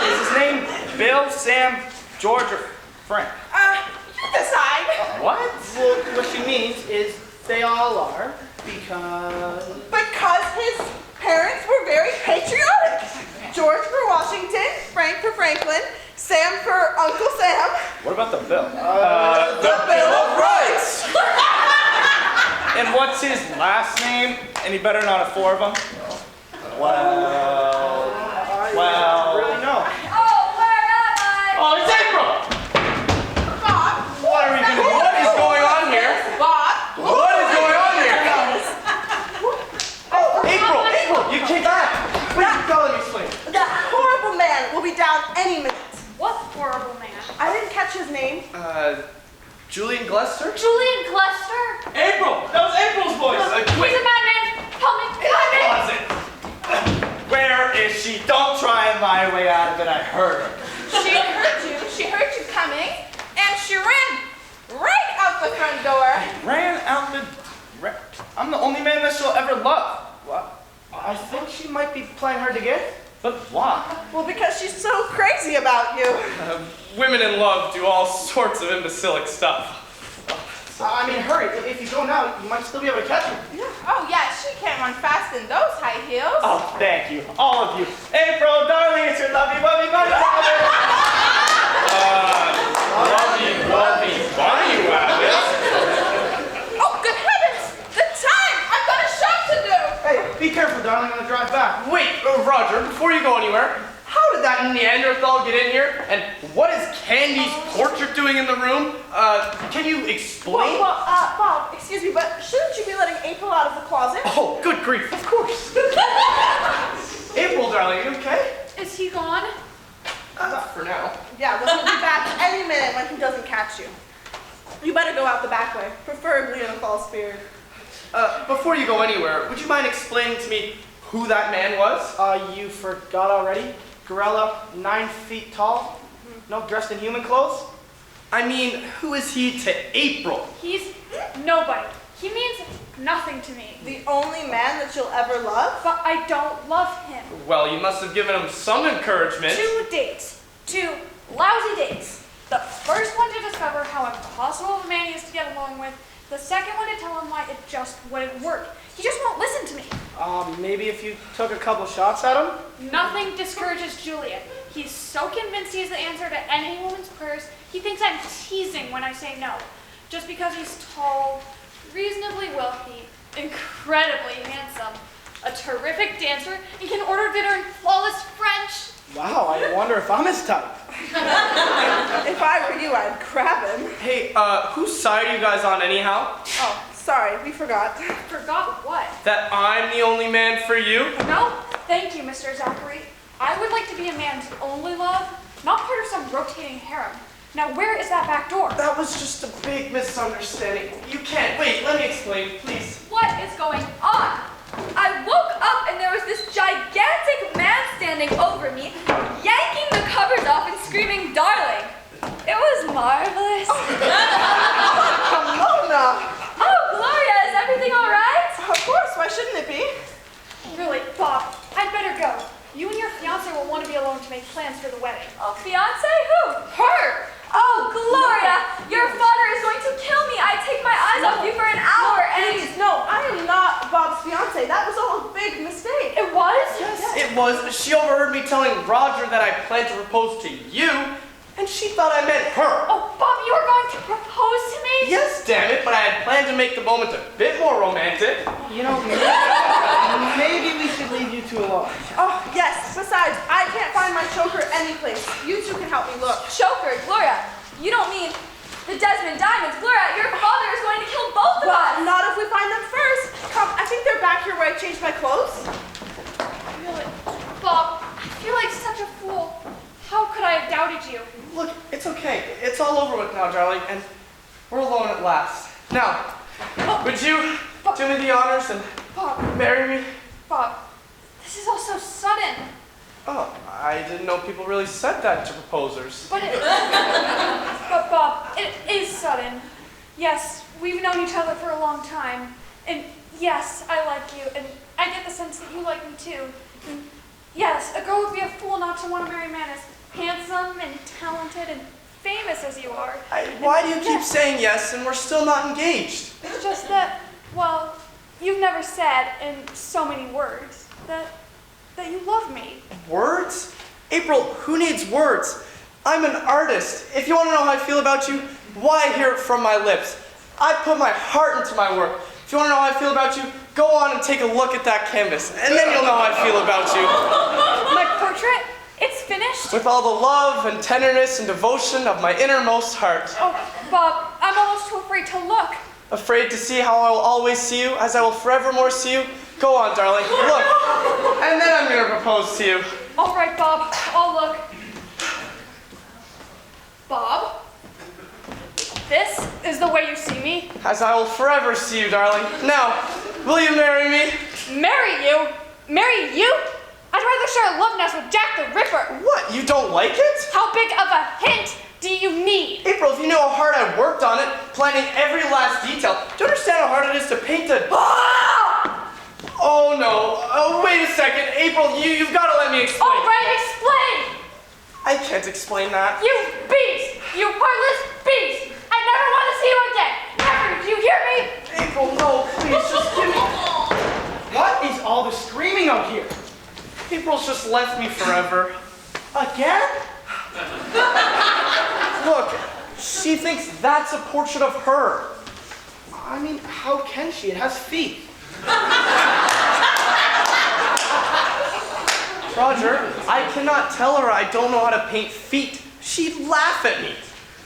Is his name Bill, Sam, George, or Frank? You decide. What? Well, what she means is they all are Because his parents were very patriotic. George for Washington, Frank for Franklin, Sam for Uncle Sam. What about the bill? The Bill of Rights. And what's his last name? Any better than out of four of them? Well, I really know. Oh, where am I? oh, it's April! Bob. What are we doing? What is going on here? Bob. What is going on here? April, you came back. Please tell me, explain. That horrible man will be down any minute. What horrible man? I didn't catch his name. Julian Glester? Julian Cluster? April! That was April's voice! He's a madman. Help me. Was it? Where is she? Don't try and lie your way out of it. I heard her. She heard you. She heard you coming, and she ran right out the front door. Ran out the... I'm the only man that she'll ever love. What? I think she might be playing hard to get. But why? Well, because she's so crazy about you. Women in love do all sorts of imbecilic stuff. I mean, hurry. If you go now, you might still be able to catch her. Oh, yeah, she can't run fast in those high heels. Oh, thank you. All of you. April, darling, it's your lovey, wubby, bubby, Lovey, funny rabbit. Oh, good heavens! The time! I've got a show to do! Hey, be careful, darling, on the drive back. Wait, Roger, before you go anywhere, how did that Neanderthal get in here? And what is Candy's portrait doing in the room? Can you explain? Bob, excuse me, but shouldn't you be letting April out of the closet? Oh, good grief, of course. April, darling, you okay? Is he gone? Not for now. Yeah, well, he'll be back any minute when he doesn't catch you. You better go out the back way, preferably in a false beard. Before you go anywhere, would you mind explaining to me who that man was? You forgot already? Gorilla, 9 feet tall? No, dressed in human clothes? I mean, who is he to April? He's nobody. He means nothing to me. The only man that you'll ever love? But I don't love him. Well, you must have given him some encouragement. 2 dates. 2 lousy dates. The first one to discover how impossible of a man he is to get along with. The second one to tell him why it just wouldn't work. He just won't listen to me. Maybe if you took a couple shots at him? Nothing discourages Julian. He's so convinced he's the answer to any woman's prayers, he thinks I'm teasing when I say no. Just because he's tall, reasonably wealthy, incredibly handsome, a terrific dancer, and can order dinner in flawless French. Wow, I wonder if I'm his type. If I were you, I'd grab him. Hey, whose side are you guys on anyhow? Oh, sorry, we forgot. Forgot what? That I'm the only man for you? No, thank you, Mr. Zachary. I would like to be a man's only love, not part of some rotating harem. Now, where is that back door? That was just a big misunderstanding. You can't. Wait, let me explain, please. What is going on? I woke up and there was this gigantic man standing over me, yanking the covers off and screaming, "Darling!" It was marvelous. Pomona! Oh, Gloria, is everything all right? Of course, why shouldn't it be? make plans for the wedding. Oh, fiance? Who? Her! Oh, Gloria! Your father is going to kill me! I take my eyes off you for an hour and... Please, no, I am not Bob's fiance. That was all a big mistake. It was? It was. She overheard me telling Roger that I planned to propose to you, and she thought I meant her. Oh, Bob, you were going to propose to me? Yes, damn it, but I had planned to make the moment a bit more romantic. You know, maybe we should leave you two alone. Oh, yes. Besides, I can't find my choker anyplace. You two can help me look. Choker, Gloria, you don't mean the Desmond Diamonds. Gloria, your father is going to kill both of us. Well, not if we find them first. Come, I think they're back here where I changed my clothes. Really? Bob, I feel like such a fool. How could I have doubted you? Look, it's okay. It's all over with now, darling, and we're alone at last. Now, would you do me the honors and Bob, marry me? Bob, this is all so sudden. Oh, I didn't know people really said that to proposers. But Bob, it is sudden. Yes, we've known each other for a long time. And yes, I like you. And I get the sense that you like me too. And yes, a girl would be a fool not to want to marry a man as handsome and talented and famous as you are. Why do you keep saying yes and we're still not engaged? It's just that, well, you've never said in so many words that you love me. Words? April, who needs words? I'm an artist. If you want to know how I feel about you, why hear it from my lips? I put my heart into my work. If you want to know how I feel about you, go on and take a look at that canvas, and then you'll know how I feel about you. My portrait? It's finished? With all the love and tenderness and devotion of my innermost heart. Oh, Bob, I'm almost too afraid to look. Afraid to see how I will always see you, as I will forevermore see you? Go on, darling, look. And then I'm going to propose to you. All right, Bob, I'll look. Bob? This is the way you see me? As I will forever see you, darling. Now, will you marry me? Marry you? Marry you? I'd rather share a love nest with Jack the Ripper. What, you don't like it? How big of a hint do you need? April, if you knew how hard I worked on it, planning every last detail, do you understand how hard it is to paint a... Oh no, wait a second. April, you've got to let me explain. All right, explain. I can't explain that. You beast! You heartless beast! I never want to see you again! Never! Do you hear me? April, no, please, just give me... What is all the screaming out here? April's just left me forever. Again? Look, she thinks that's a portrait of her. I mean, how can she? It has feet. Roger, I cannot tell her I don't know how to paint feet. She'd laugh at me.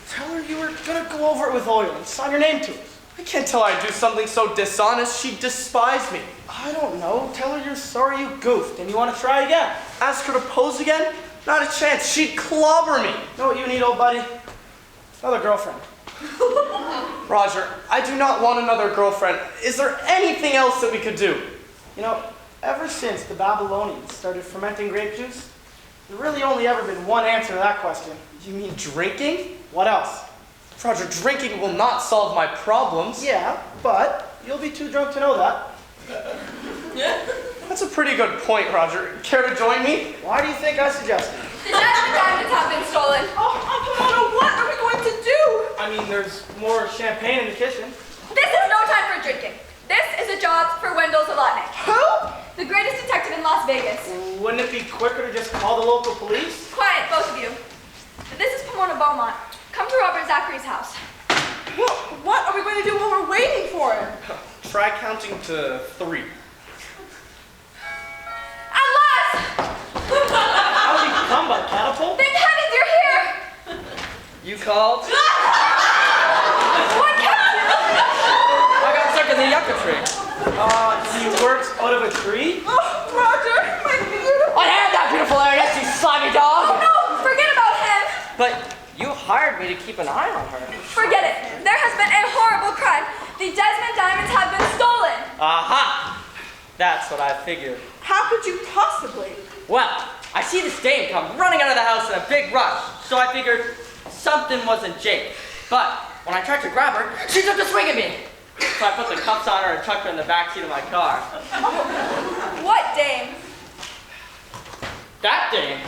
Tell her you were gonna go over it with oil and sign your name to it. I can't tell her I do something so dishonest. She'd despise me. I don't know. Tell her you're sorry you goofed and you want to try again. Ask her to pose again? Not a chance. She'd clobber me. Know what you need, old buddy? Another girlfriend. Roger, I do not want another girlfriend. Is there anything else that we could do? You know, ever since the Babylonians started fermenting grape juice, there's really only ever been one answer to that question. You mean drinking? What else? Roger, drinking will not solve my problems. Yeah, but you'll be too drunk to know that. That's a pretty good point, Roger. Care to join me? Why do you think I suggested it? The diamonds have been stolen. Oh, Pomona, what are we going to do? I mean, there's more champagne in the kitchen. This is no time for drinking. This is a job for Wendell Zlotnick. Who? The greatest detective in Las Vegas. Wouldn't it be quicker to just call the local police? Quiet, both of you. This is Pomona Beaumont. Come to Robert Zachary's house. What are we going to do while we're waiting for him? Try counting to 3. At last! How did you come by catapult? Thank heavens you're here! You called? What kept you? I got stuck in the yucca tree. He works out of a tree? Oh, Roger, my beautiful... I had that beautiful Aries, you slimy dog! No, forget about him! But you hired me to keep an eye on her. Forget it. There has been a horrible crime. The Desmond Diamonds have been stolen. Aha! That's what I figured. How could you possibly? Well, I see this dame come running out of the house in a big rush, so I figured something wasn't Jake. But when I tried to grab her, she took a swing at me. So I put the cuffs on her and tucked her in the backseat of my car. What dame? That dame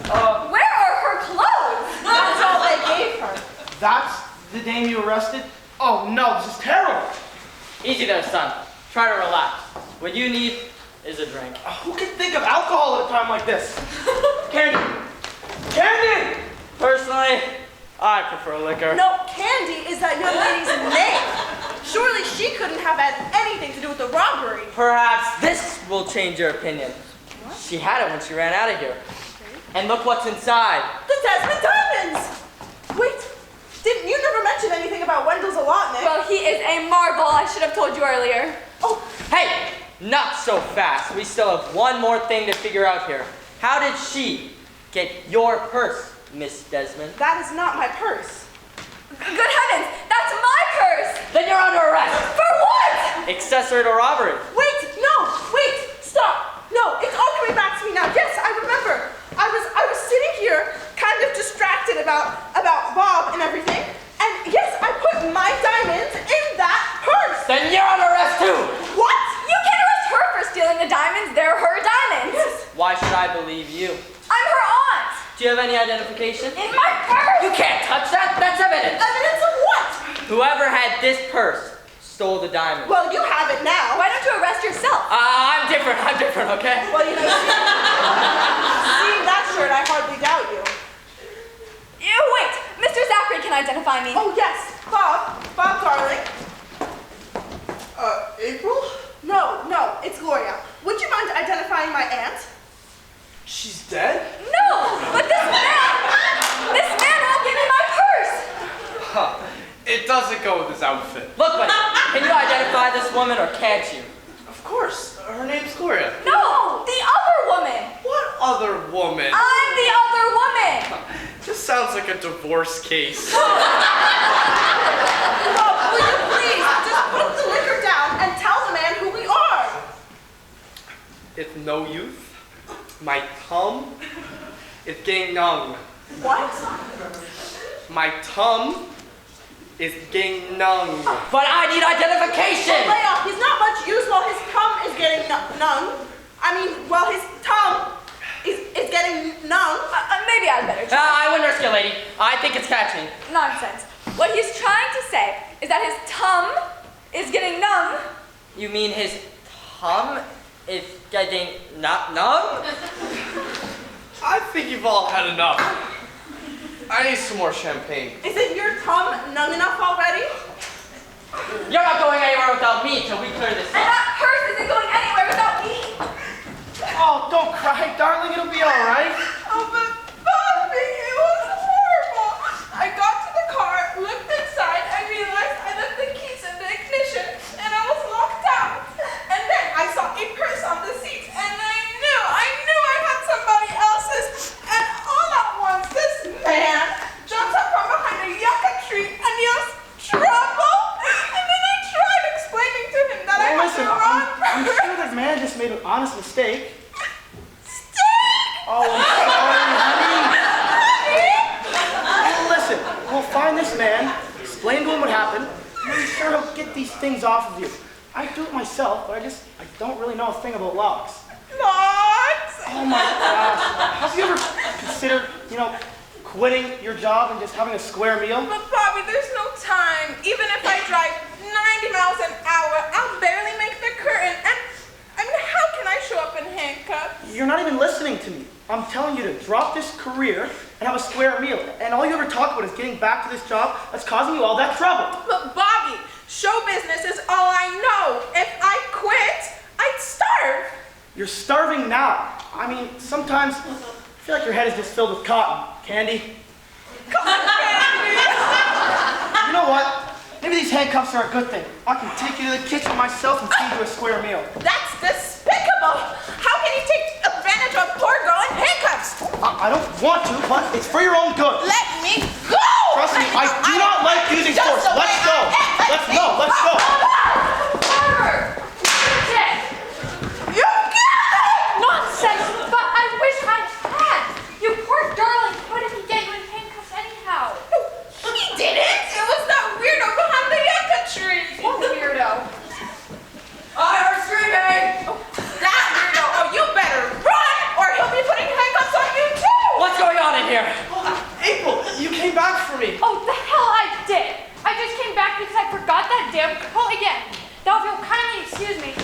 Where are her clothes? That's all they gave her. That's the dame you arrested? Oh no, this is terrible. Easy there, son. Try to relax. What you need is a drink. Who can think of alcohol at a time like this? Candy! Candy! Personally, I prefer liquor. No, Candy is that young lady's name. Surely she couldn't have had anything to do with the robbery. Perhaps this will change your opinion. She had it when she ran out of here. And look what's inside. The Desmond diamonds! Wait, didn't you never mention anything about Wendell's allotment? Well, he is a marvel. I should have told you earlier. Oh, Hey, not so fast. We still have one more thing to figure out here. How did she get your purse, Miss Desmond? that is not my purse. Good heavens, that's my purse! Then you're under arrest. For what? Accessory to robbery. Wait, stop. No, it's all coming back to me now. Yes, I remember. I was sitting here, kind of distracted about Bob and everything. And yes, I put my diamonds in that purse. Then you're under arrest too. What? You can't arrest her for stealing the diamonds. They're her diamonds. Yes. Why should I believe you? I'm her aunt. Do you have any identification? In my purse. You can't touch that. That's evidence. Evidence of what? Whoever had this purse stole the diamond. Well, you have it now. Why don't you arrest yourself? I'm different, okay? Well, you know, seeing that shirt, I hardly doubt you. Wait, Mr. Zachary can identify me. Oh, yes. Bob, darling. April? No, it's Gloria. Would you mind identifying my aunt? She's dead? No, but this man won't give me my purse. Huh. It doesn't go with his outfit. Look, buddy, can you identify this woman or can't you? Of course. Her name's Gloria. No, the other woman. What other woman? I'm the other woman. This sounds like a divorce case. Bob, will you please just put the liquor down and tell the man who we are? It's no youth. My tum is getting numb. What? My tum is getting numb. But I need identification! Lay off. He's not much use while his tongue is getting numb. While his tongue is getting numb. Maybe I'd better try. I wouldn't risk it, lady. I think it's catching. Nonsense. What he's trying to say is that his tum is getting numb. You mean his tum is getting numb? I think you've all had enough. I need some more champagne. Isn't your tongue numb enough already? You're not going anywhere without me till we clear this And up. that purse isn't going anywhere without me. Oh, don't cry, darling. It'll be all right. Oh, but Bobby, it was horrible. I got to the car, looked inside, I realized I left the keys in the ignition, and I was locked out. And then I saw a purse on the seat, and I knew I had somebody else's. And all at once, this man jumps up from behind a yucca tree and yells, "Trouble!" And then I tried explaining to him that I had Listen, the wrong I'm purse. sure that man just made an honest mistake. Stick! Oh, I'm sorry, honey. Listen, we'll find this man, explain to him what happened, and I'm sure he'll get these things off of you. I do it myself, but I don't really know a thing about locks. Locks! Oh my gosh. Have you ever considered, quitting your job and just having a square meal? But Bobby, there's no time. Even if I drive 90 miles an hour, I'll barely make the curtain. And how can I show up in handcuffs? You're not even listening to me. I'm telling you to drop this career and have a square meal. And all you ever talk about is getting back to this job that's causing you all that trouble. But Bobby, show business is all I know. If I quit, I'd starve. You're starving now. Sometimes I feel like your head is just filled with cotton candy. Cotton candy. You know what? Maybe these handcuffs are a good thing. I can take you to the kitchen myself and feed you a square meal. That's despicable. How can you take advantage of a poor girl in handcuffs? I don't want to, but it's for your own good. Let me go. Trust me, I do not like using force. Let's go. Let's go. You got it. Nonsense, but I wish I had. You poor darling. How did he get you in handcuffs anyhow? He didn't. It was that weirdo behind the yucca tree. What weirdo? I heard screaming! That weirdo. Oh, you better run, or he'll be putting handcuffs on you too. What's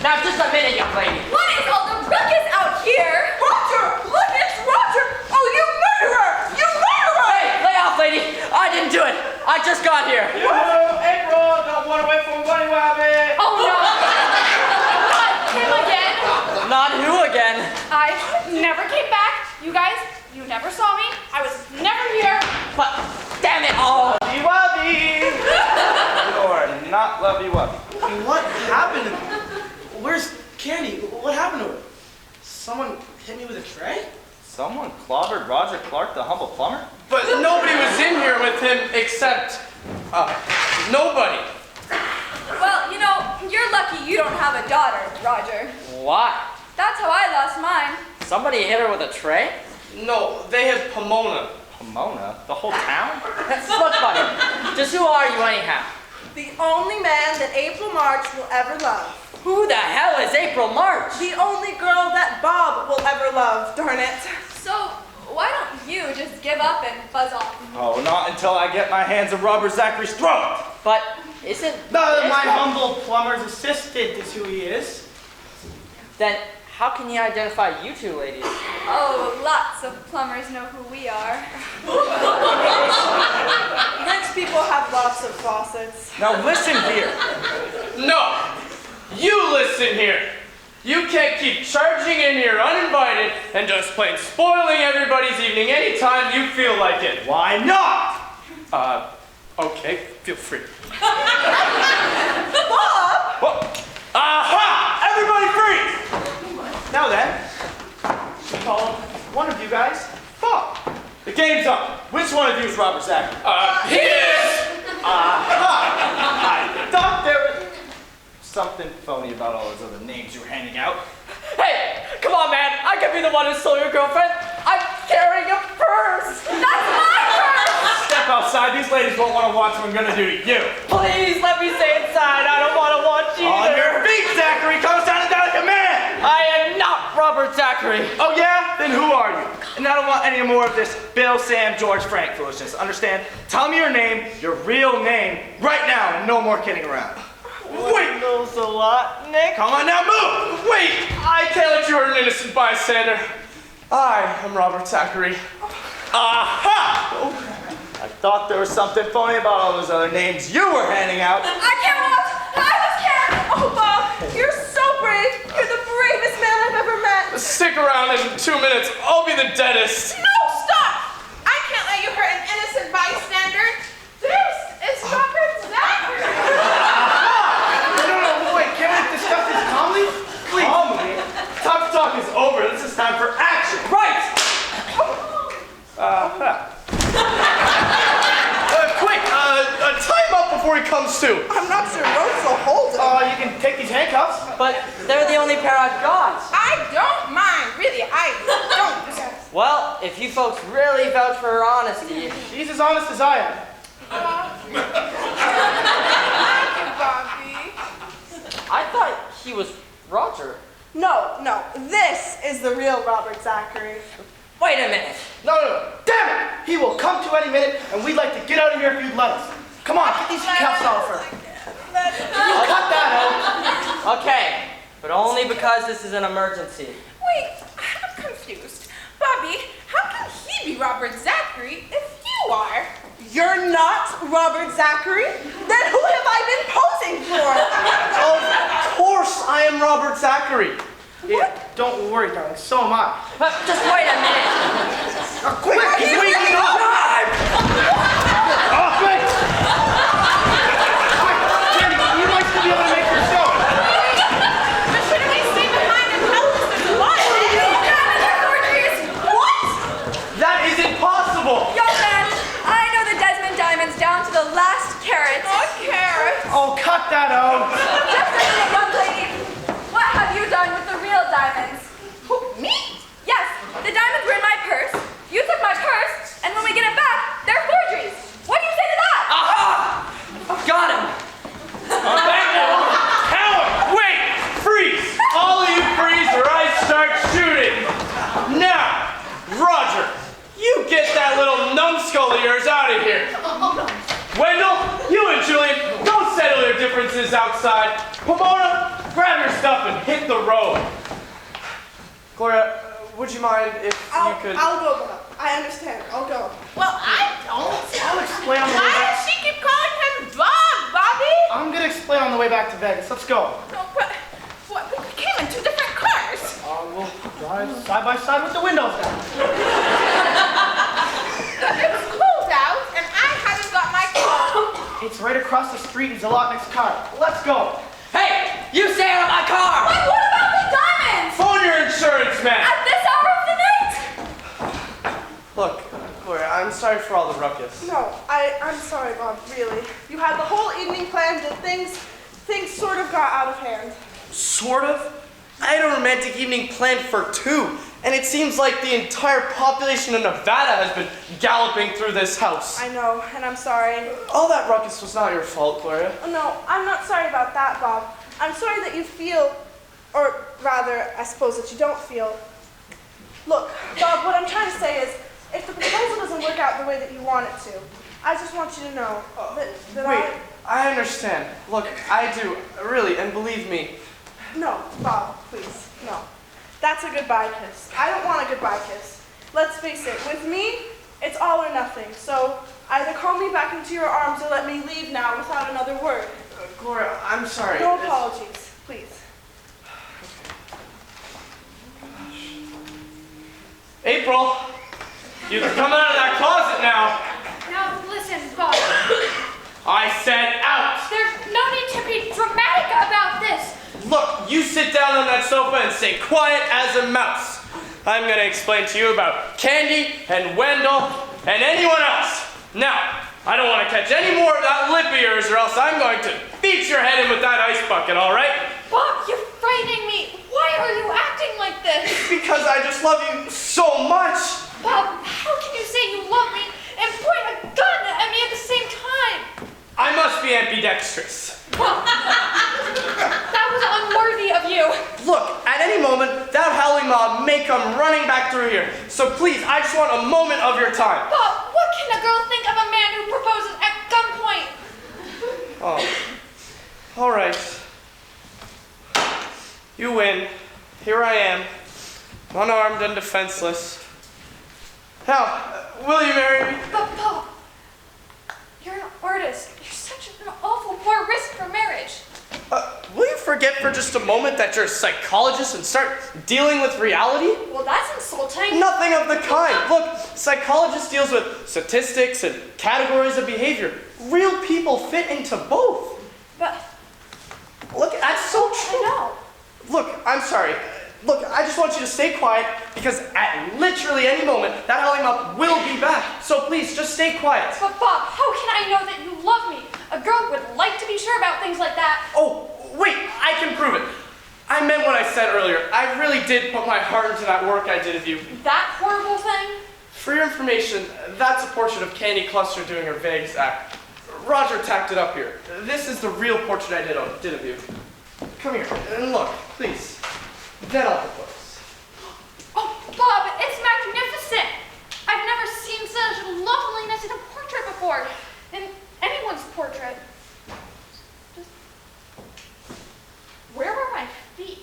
Now, just a minute, young lady. What is all the ruckus out here? Roger! Look, it's Roger! Oh, you murderer! You murderer! Hey, lay off, lady. I didn't do it. I just got here. April, don't run away from Bunny Rabbit. Oh no! Not him again! Not who again? I never came back. You guys, you never saw me. I was never here. But, damn it all. Lovey Wubby. You're not Lovey Wubby. What happened to me? Where's Candy? What happened to her? Someone hit me with a tray? Someone clobbered Roger Clark, the humble plumber? But nobody was in here with him except, nobody. Well, you know, you're lucky you don't have a daughter, Roger. Why? That's how I lost mine. Somebody hit her with a tray? No, they had Pomona. Pomona? The whole town? Look, buddy, just who are you anyhow? The only man that April March will ever love. Who the hell is April March? The only girl that Bob will ever love, darn it. So, why don't you just give up and buzz off? Oh, not until I get my hands on Robert Zachary's throat. But isn't No, this my the- humble plumber's assistant is who he is. Then how can you identify you two ladies? Oh, lots of plumbers know who we are. Rich people have lots of faucets. Now listen here. No, you listen here. You can't keep charging in here uninvited and just plain spoiling everybody's evening anytime you feel like it. Why not? Okay, feel free. Bob! Well, aha! Everybody freeze! Now then, we call one of you guys Bob. The game's up. Which one of you is Robert Zachary? He is! I thought there was something phony about all those other names you were handing out. Hey, come on, man. I could be the one who stole your girlfriend. I'm carrying a purse. That's my purse! Step outside. These ladies won't want to watch what I'm going to do to you. Please let me stay inside. I don't want to watch On your either. feet, Zachary. Come down like a man. I am not Robert Zachary. Oh, yeah? Then who are you? And I don't want any more of this Bill, Sam, George, Frank foolishness. Understand? Tell me your name, your real name, right now, and no more kidding around. Wait! Knows a lot, Nick. Come on now, move! Wait! I can't let you hurt an innocent bystander. I am Robert Zachary. Aha! I thought there was something phony about all those other names you were handing out. I can't watch! I just can't! Oh, Bob, you're so brave! You're the bravest man I've ever met! Stick around in 2 minutes. I'll be the deadest. No, stop! I can't let you hurt an innocent bystander. This is Robert Zachary. No, wait, can we discuss this calmly? Please. Calmly. Tough talk is over. This is time for action. Right. Quick, tie him up before he comes to. I'm not sure ropes will hold him. You can take these handcuffs. But they're the only pair I've got. I don't mind, really. I don't. Well, if you folks really vouch for her honesty, She's as honest as I am. Bobby. I thought he was Roger. No, this is the real Robert Zachary. Wait a minute. No. Damn it! He will come to any minute, and we'd like to get out of here if you'd let us. Come on, get these cuffs off her. You cut that out. Okay, but only because this is an emergency. Wait, I'm confused. Bobby, how can he be Robert Zachary if you are? You're not Robert Zachary? Then who have I been posing for? Of course I am Robert Zachary. Yeah, don't worry, darling. So am I. But just wait a minute. Quick, he's waking up! Oh, quick! Candy, you might still be able to make your show. But shouldn't we stay behind and help us with what? What? That is impossible. Young man, I know the Desmond diamonds down to the last carat. Oh, cut that out. Just a minute, young lady. What have you done with the real diamonds? Who, me? Yes, the diamonds were in my purse. You took my purse, and when we get it back, they're forgeries. What do you say to that? Aha! Got him. Coward! Wait! Freeze! All of you freeze or I start shooting. Now, Roger, you get that little numbskull of yours out of here. Wendell, you and Julian, go settle your differences outside. Pomona, grab your stuff and the road. Gloria, would you mind if you could... I'll go, Bob. I understand. I'll go. Well, I don't. I'll explain on the way Why back. does she keep calling him Bob, Bobby? I'm gonna explain on the way back to Vegas. Let's go. No, but what? We came in two different cars. We'll drive side by side with the windows down. It's cold out, and I haven't got my coat. It's right across the street in Zolotnik's car. Let's go. Hey, you stay out of my car! But what about the diamonds? Phone your insurance man! At this hour of the night? Look, Gloria, I'm sorry for all the ruckus. No, I'm sorry, Bob, really. You had the whole evening planned and things sort of got out of hand. Sort of? I had a romantic evening planned for 2, and it seems like the entire population of Nevada has been galloping through this house. I know, and I'm sorry. All that ruckus was not your fault, Gloria. No, I'm not sorry about that, Bob. I'm sorry that you feel, or rather, I suppose that you don't feel. Look, Bob, what I'm trying to say is, if the proposal doesn't work out the way that you want it to, I just want you to know that Wait, I understand. Look, I do, really, and believe me. No, Bob, please, no. That's a goodbye kiss. I don't want a goodbye kiss. Let's face it, with me, it's all or nothing. So either call me back into your arms or let me leave now without another word. Gloria, I'm sorry. No apologies, please. April, you can come out of that closet now. Now listen, Bob. I said out. There's no need to be dramatic about this. Look, you sit down on that sofa and stay quiet as a mouse. I'm going to explain to you about Candy and Wendell and anyone else. Now, I don't want to catch any more of that lip of yours or else I'm going to beat your head in with that ice bucket, all right? Bob, you're frightening me. Why are you acting like this? Because I just love you so much. Bob, how can you say you love me and point a gun at me at the same time? I must be ambidextrous. Well, that was unworthy of you. Look, at any moment, that howling mob may come running back through here. So please, I just want a moment of your time. Bob, what can a girl think of a man who proposes at gunpoint? Oh, all right. You win. Here I am, unarmed and defenseless. Now, will you marry me? But Bob, you're an artist. You're such an awful poor risk for marriage. Will you forget for just a moment that you're a psychologist and start dealing with reality? Well, that's insulting. Nothing of the kind. Look, psychologist deals with statistics and categories of behavior. Real people fit into both. But Look, that's so true. I know. Look, I'm sorry. Look, I just want you to stay quiet because at literally any moment, that howling mob will be back. So please, just stay quiet. But Bob, how can I know that you love me? A girl would like to be sure about things like that. Oh, wait, I can prove it. I meant what I said earlier. I really did put my heart into that work I did of you. That horrible thing? For your information, that's a portrait of Candy Cluster doing her Vegas act. Roger tacked it up here. This is the real portrait I did of you. Come here and look, please. Then I'll propose. Oh, Bob, it's magnificent. I've never seen such loveliness in a portrait before. In anyone's portrait. Just... Where are my feet?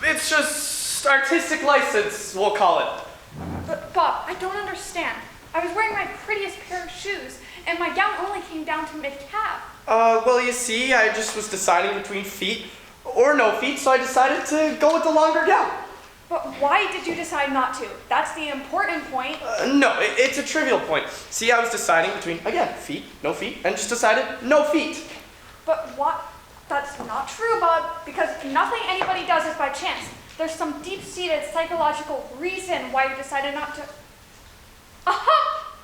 It's just artistic license, we'll call it. But Bob, I don't understand. I was wearing my prettiest pair of shoes, and my gown only came down to mid-calf. Well, you see, I just was deciding between feet or no feet, so I decided to go with the longer gown. But why did you decide not to? That's the important point. No, it's a trivial point. See, I was deciding between, again, feet, no feet, and just decided no feet. But what? That's not true, Bob, because nothing anybody does is by chance. There's some deep-seated psychological reason why you decided not to... Aha!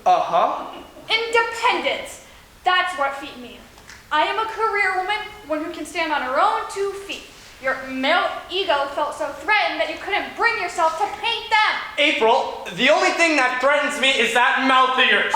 Uh-huh. Independence. That's what feet mean. I am a career woman, one who can stand on her own 2 feet. Your male ego felt so threatened that you couldn't bring yourself to paint them. April, the only thing that threatens me is that mouth of yours.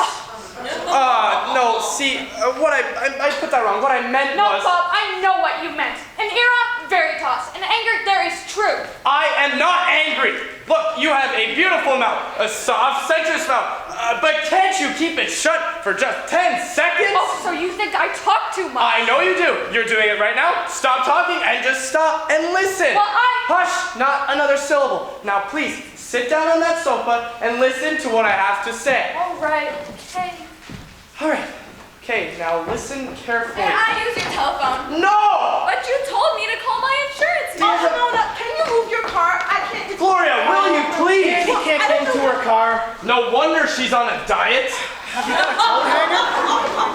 No, see, I put that wrong. What I meant No, was... Bob, I know what you meant. An era veritas, an anger there is true. I am not angry. Look, you have a beautiful beautiful mouth, a soft, sensuous mouth. But can't you keep it shut for just 10 seconds? Oh, so you think I talk too much? I know you do. You're doing it right now. Stop talking and just stop and listen. Well, Hush, not another syllable. Now please, sit down on that sofa and listen to what I have to say. All right, okay. All right. Okay, now listen carefully. May I use your telephone? No! But you told me to call my insurance Oh, man. Pomona, can you move your car? I can't. Gloria, will you please? Candy can't get into her car. No wonder she's on a diet.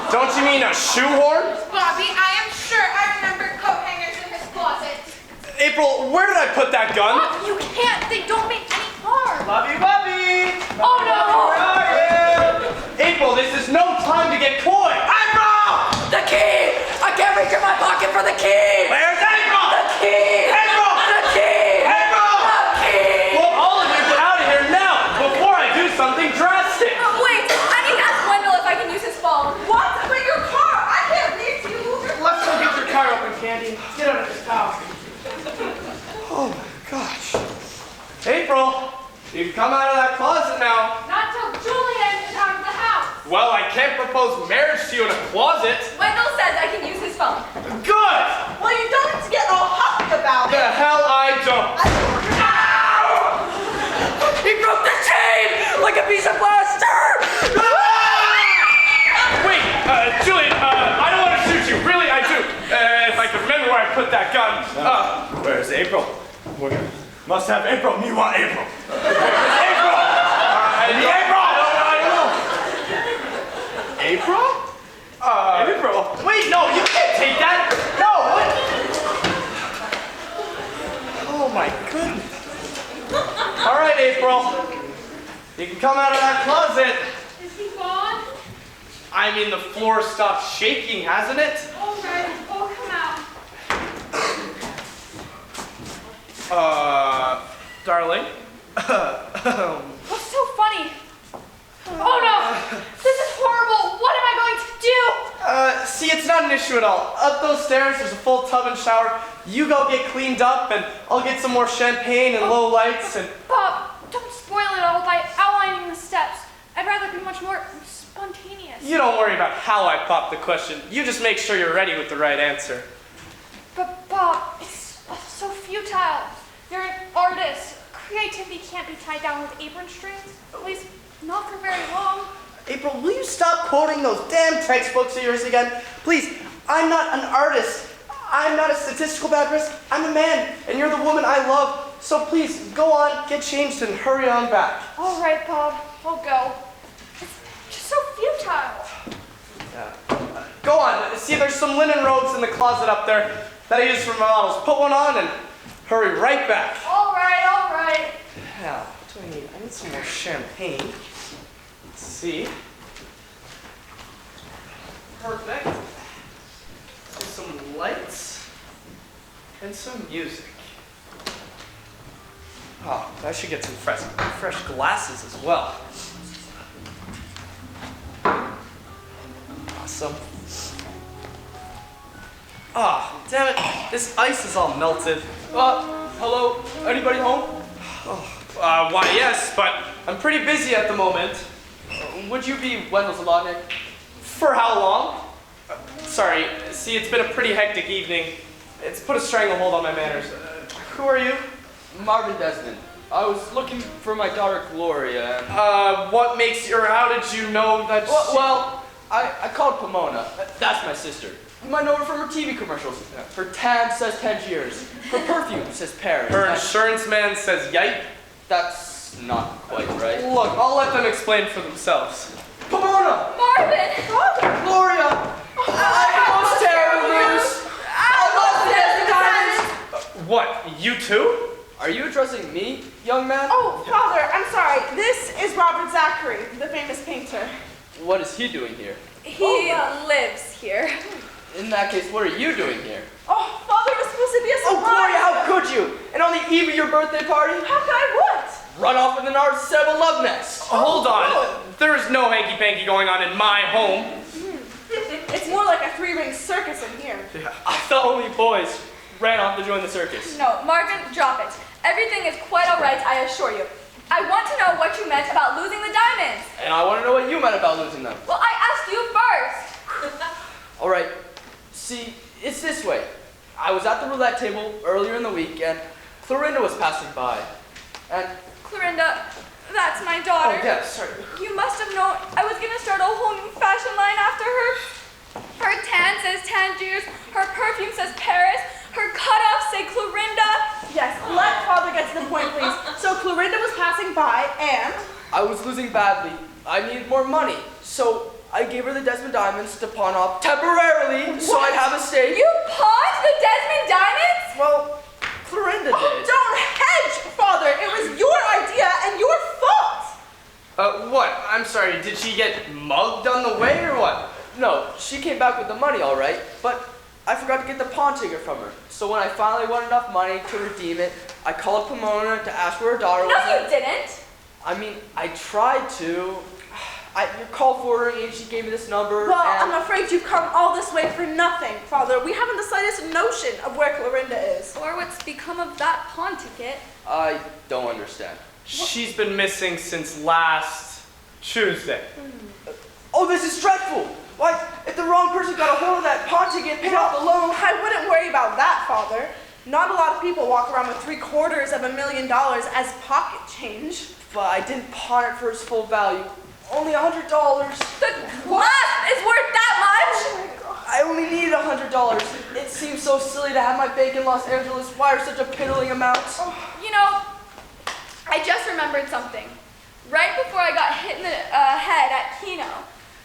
Don't you mean a shoehorn? Bobby, I am sure I remember coat hangers in his closet. April, where did I put that gun? You can't. They don't make any harm. Love you, Bobby. Oh no! Where are you? April, this is no time to get coy. April! The key! I can't reach in my pocket for the key! Where's April? The key! April! The key! April! The key! Well, all of you get out of here now before I do something drastic. Wait, I need to ask Wendell if I can use his phone. What? But your car! I can't reach you. Let's go get your car open, Candy. Get out of this house. Oh my gosh. April, you can come out of that closet now. Not till Julian is out of the house. Well, I can't propose marriage to you in a closet. Wendell says I can use his phone. Good! Well, you don't need to get all huffy about The it. hell I don't. He broke the chain like a piece of plaster! Wait, Julian, I don't want to shoot you. Really, I do. If I could remember where I put that gun. Where's April? Must have April. You want April? April! April? April? Wait, no, you can't take that. No, what? Oh my goodness. All right, April. You can come out of that closet. Is he gone? I mean, the floor stopped shaking, hasn't it? All right, I'll come out. Darling. What's so funny? Oh no! This is horrible! What am I going to do? See, it's not an issue at all. Up those stairs, there's a full tub and shower. You go get cleaned up, and I'll get some more champagne and low lights, and... Bob, don't spoil it all by outlining the steps. I'd rather be much more spontaneous. You don't worry about how I pop the question. You just make sure you're ready with the right answer. But Bob, it's so futile. You're an artist. Creativity can't be tied down with apron strings. At least, not for very long. April, will you stop quoting those damn textbooks of yours again? Please, I'm not an artist. I'm not a statistical bad risk. I'm a man, and you're the woman I love. So please, go on, get changed, and hurry on back. All right, Bob, I'll go. It's just so futile. Go on. See, there's some linen robes in the closet up there that I use for my models. Put one on and hurry right back. All right, all right. Now, what do I need? I need some more champagne. Let's see. Perfect. And some lights. And some music. Oh, I should get some fresh glasses as well. Awesome. Ah, damn it. This ice is all melted. Hello? Anybody home? Why, yes, but I'm pretty busy at the moment. Would you be Wendell Zalotnik? For how long? Sorry, see, it's been a pretty hectic evening. It's put a stranglehold on my manners. Who are you? Marvin Desmond. I was looking for my daughter Gloria. And... What makes you, or how did you know that Well, I called Pomona. That's my sister. You might know her from her TV commercials. Her tan says Tangiers. Her perfume says Paris. Her insurance man says yipe? That's not quite right. Look, I'll let them explain for themselves. Pomona! Marvin! Gloria! I almost terror What, you too? Are you addressing me, young man? Oh, Father, I'm sorry. This is Robert Zachary, the famous painter. What is he doing here? He lives here. In that case, what are you doing here? Oh, Father, it was supposed to be a Oh, surprise. Gloria, how could you? And on the eve of your birthday party? How could I what? Run off with an artist instead of a love nest. Hold on. There is no hanky-panky going on in my home. It's more like a three-ring circus in here. I thought only boys ran off to join the circus. No, Marvin, drop it. Everything is quite all right, I assure you. I want to know what you meant about losing the diamonds. And I want to know what you meant about losing them. Well, I asked you first. All right. See, it's this way. I was at the roulette table earlier in the week, and Clorinda was passing by. And Clorinda, that's my daughter. oh yeah, sorry. You must have known I was gonna start a whole new fashion line after her. Her tan says Tangiers, her perfume says Paris, her cutoffs say Clorinda. Yes, let Father get to the point, please. So Clorinda was passing by, and I was losing badly. I needed more money, so I gave her the Desmond Diamonds to pawn off temporarily, so I'd have a stake. You pawned the Desmond Diamonds? Well, Clorinda did. oh, don't hedge, Father. It was your idea and your fault. What? I'm sorry, did she get mugged on the way or what? No, she came back with the money all right, but I forgot to get the pawn ticket from her. So when I finally won enough money to redeem it, I called Pomona to ask where her daughter was. No, you didn't. I mean, I tried to. I called for her and she gave me this number. Well, and I'm afraid you've come all this way for nothing, Father. We haven't the slightest notion of where Clorinda is. Or what's become of that pawn ticket. I don't understand. She's been missing since last Tuesday. Oh, this is dreadful! Why, if the wrong person got a hold of that pawn ticket and paid off the loan. I wouldn't worry about that, Father. Not a lot of people walk around with $750,000 as pocket change. But I didn't pawn it for its full value. Only $100. The clasp is worth that much? I only needed $100. It seems so silly to have my bank in Los Angeles wire such a piddling amount. You know, I just remembered something. Right before I got hit in the head at Keno,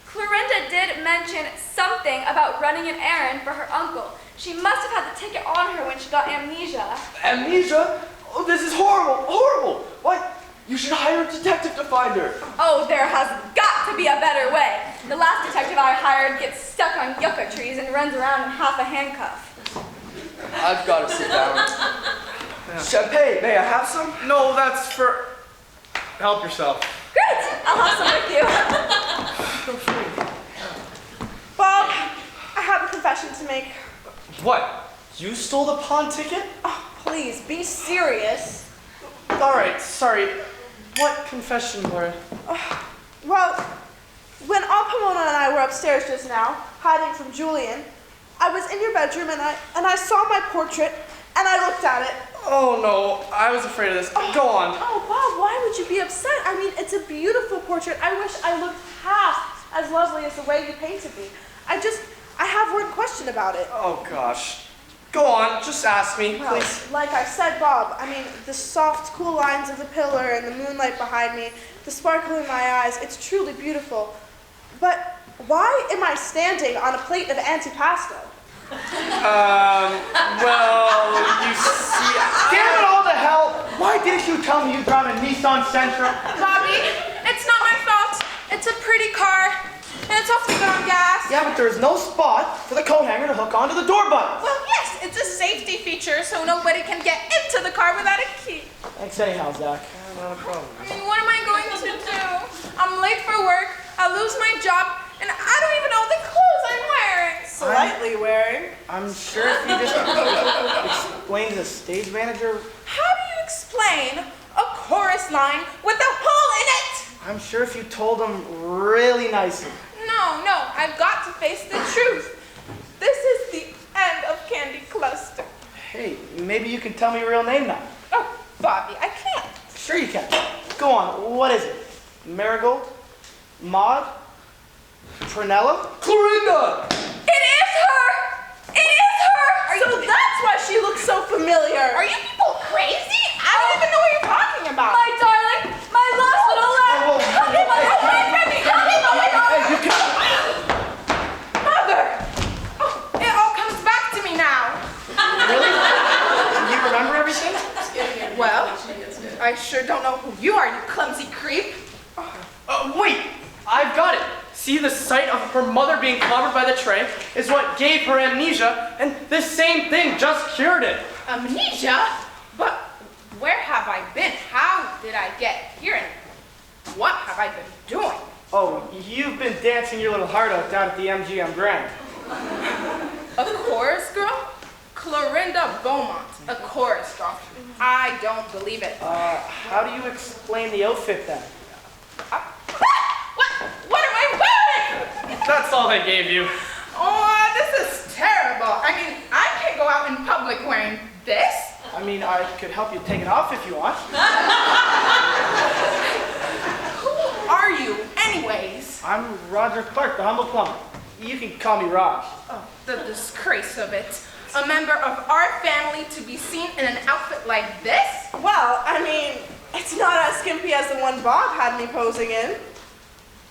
Clorinda did mention something about running an errand for her uncle. She must have had the ticket on her when she got amnesia. Amnesia? Oh, this is horrible, horrible. Why, you should hire a detective to find her. Oh, there has got to be a better way. The last detective I hired gets stuck on yucca trees and runs around in half a handcuff. I've got to sit down. Champagne, may I have some? No, that's for... Help yourself. Great! I'll have some with you. Bob, I have a confession to make. What? You stole the pawn ticket? Oh, please, be serious. All right, sorry. What confession, Laura? Well, when Aunt Pomona and I were upstairs just now, hiding from Julian, I was in your bedroom and I saw my portrait and I looked at it. Oh no, I was afraid of this. Go on. Oh, Bob, why would you be upset? I mean, it's a beautiful portrait. I wish I looked half as lovely as the way you painted me. I have one question about it. Oh gosh. Go on, just ask me, Well, please. like I said, Bob, I mean, the soft, cool lines of the pillar and the moonlight behind me, the sparkle in my eyes, it's truly beautiful. But why am I standing on a plate of antipasto? Well, you see, Damn it all to hell! Why didn't you tell me you drive a Nissan Sentra? Bobby, it's not my fault. It's a pretty car, and it's awfully good on gas. Yeah, but there's no spot for the coat hanger to hook onto the door buttons. Well, yes, it's a safety feature, so nobody can get into the car without a key. Thanks anyhow, Zach. I mean, what am I going to do? I'm late for work, I lose my job, and I don't even know the clothes I'm wearing. Slightly wearing. I'm sure if you just explain to the stage manager, How do you explain a chorus line with a hole in it? I'm sure if you told him really nicely. No, I've got to face the truth. This is the end of Candy Cluster. Hey, maybe you can tell me your real name now. Oh, Bobby, I can't. Sure you can. Go on, what is it? Marigold? Maud? Prunella? Clorinda! It is her! It is her! So that's why she looks so familiar. Are you people crazy? I don't even know what you're talking about. My darling, my lost little lamb! Come here, mother! Come away from me! Come here, mother! Hey, you can Mother! Oh, it all comes back to me now. Really? You remember everything? Well, I sure don't know who you are, you clumsy creep. Wait, I've got it. See, the sight of her mother being clobbered by the tray is what gave her amnesia, and this same thing just cured it. Amnesia? But where have I been? How did I get here? And what have I been doing? Oh, you've been dancing your little heart out down at the MGM Grand. A chorus girl? Clorinda Beaumont. A chorus girl. I don't believe it. How do you explain the outfit then? What am I wearing? That's all they gave you. Oh, this is terrible. I mean, I can't go out in public wearing this. I mean, I could help you take it off if you want. Who are you, anyways? I'm Roger Clark, the humble plumber. You can call me Raj. Oh, the disgrace of it. A member of our family to be seen in an outfit like this? Well, I mean, it's not as skimpy as the one Bob had me posing in.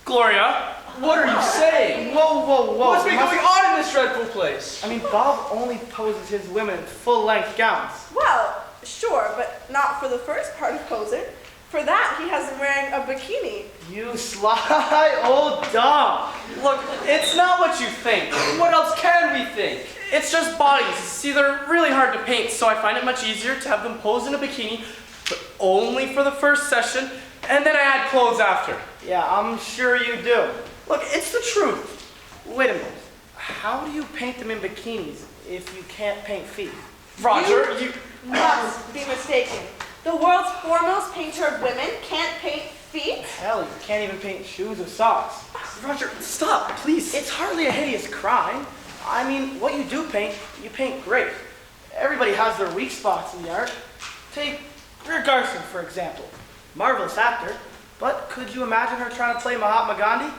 Gloria, What are you saying? Whoa, whoa, whoa. What's been going on in this dreadful place? I mean, Bob only poses his women in full-length gowns. Well, sure, but not for the first part of posing. For that, he has him wearing a bikini. You sly old dog. look, it's not what you think. What else can we think? It's just bodies. See, they're really hard to paint, so I find it much easier to have them pose in a bikini, but only for the first session, and then I add clothes after. Yeah, I'm sure you do. Look, it's the truth. Wait a minute. How do you paint them in bikinis if you can't paint feet? Roger, you... Must be mistaken. The world's foremost painter of women can't paint feet? Hell, you can't even paint shoes or socks. Roger, stop, please. It's hardly a hideous crime. I mean, what you do paint, you paint great. Everybody has their weak spots in the art. Take Greer Garson, for example. Marvelous actor, but could you imagine her trying to play Mahatma Gandhi?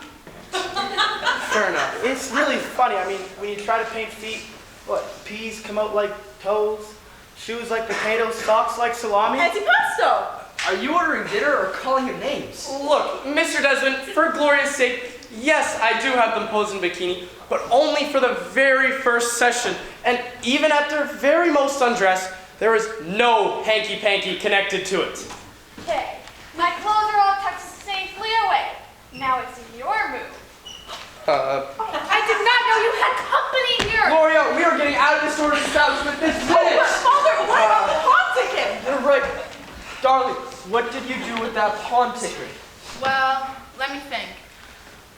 Fair enough. It's really funny. I mean, when you try to paint feet, what, peas come out like toes, shoes like potatoes, socks like salami? Antipasto! Are you ordering dinner or calling him names? Look, Mr. Desmond, for Gloria's sake, yes, I do have them pose in bikini, but only for the very first session. And even at their very most undressed, there is no hanky-panky connected to it. Okay, my clothes are all tucked safely away. Now it's your move. I did not know you had company here. Gloria, we are getting out of this sort of establishment this minute. Father, what about the pawn ticket? You're right. Darling, what did you do with that pawn ticket? Well, let me think.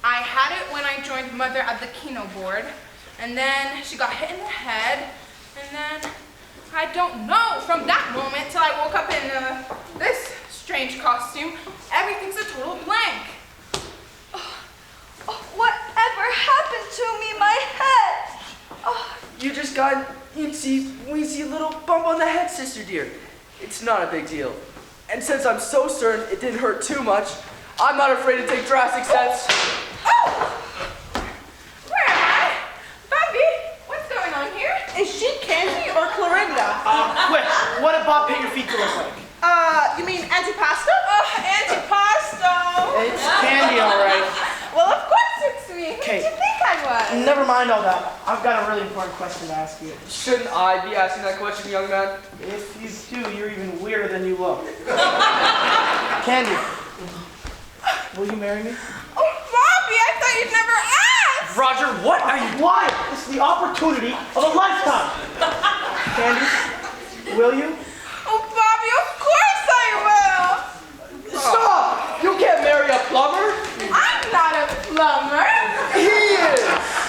I had it when I joined Mother at the Kino board, and then she got hit in the head, and then I don't know. From that moment till I woke up in this strange costume, everything's a total blank. Whatever happened to me? My head! Oh, You just got an weensy little bump on the head, sister dear. It's not a big deal. And since I'm so certain it didn't hurt too much, I'm not afraid to take drastic steps. Oh! Where am I? Bobby, what's going on here? Is she Candy or Clorinda? Quick, what did Bob paint your feet to look like? You mean antipasto? Antipasto! It's Candy, all right. Well, of course it's me. Who Okay. did you think I was? Never mind all that. I've got a really important question to ask you. Shouldn't I be asking that question, young man? If you do, you're even weirder than you look. Candy, will you marry me? Oh, Bobby, I thought you'd never ask. Roger, what are you... Why? It's the opportunity of a lifetime. Candy, will you? Oh, Bobby, of course I will. Stop! You can't marry a plumber. I'm not a plumber. He is.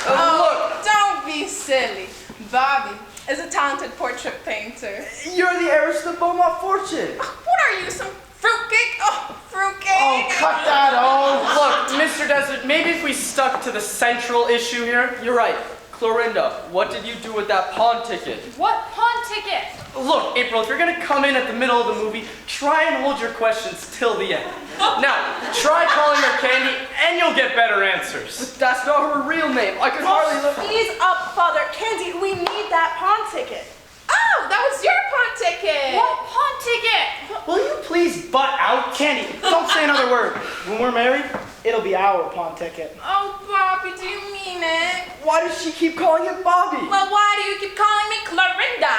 Oh, don't be silly. Bobby is a talented portrait painter. Look, you're the heiress to the Beaumont fortune. What are you, some fruitcake? Oh, fruitcake. Oh, cut that off. Look, Mr. Desmond, maybe if we stuck to the central issue here. You're right. Clorinda, what did you do with that pawn ticket? What pawn ticket? Look, April, if you're gonna come in at the middle of the movie, try and hold your questions till the end. Now, try calling her Candy, and you'll get better answers. But that's not her real name. I could hardly look. Ease up, Father. Candy, we need that pawn ticket. Oh, that was your pawn ticket. What pawn ticket? Will you please butt out? Candy, don't say another word. When we're married, it'll be our pawn ticket. Oh, Bobby, do you mean it? Why does she keep calling him Bobby? Well, why do you keep calling me Clorinda?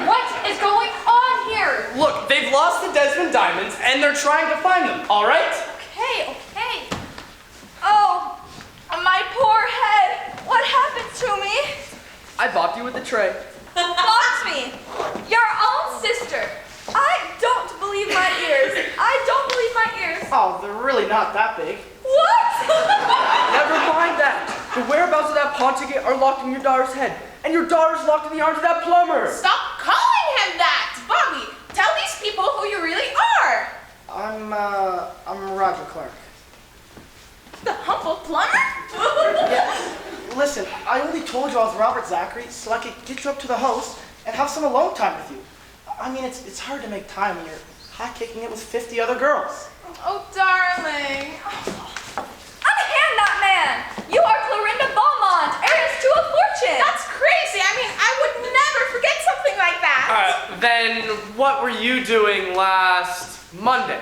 What is going on here? Look, they've lost the Desmond diamonds, and they're trying to find them, all right? okay. Oh, my poor head. What happened to me? I bopped you with the tray. Box me. Your own sister. I don't believe my ears. I don't believe my ears. Oh, they're really not that big. What? Never mind that. The whereabouts of that pawn ticket are locked in your daughter's head, and your daughter's locked in the arms of that plumber. Stop calling him that! Bobby, tell these people who you really are. I'm Roger Clark. The humble plumber? Yeah, listen, I only told you I was Robert Zachary so I could get you up to the house and have some alone time with you. I mean, it's hard to make time when you're hot kicking it with 50 other girls. Oh, darling. Unhand that man! You are Clorinda Beaumont, heiress to a fortune! That's crazy. I mean, I would never forget something like that. Then what were you doing last Monday?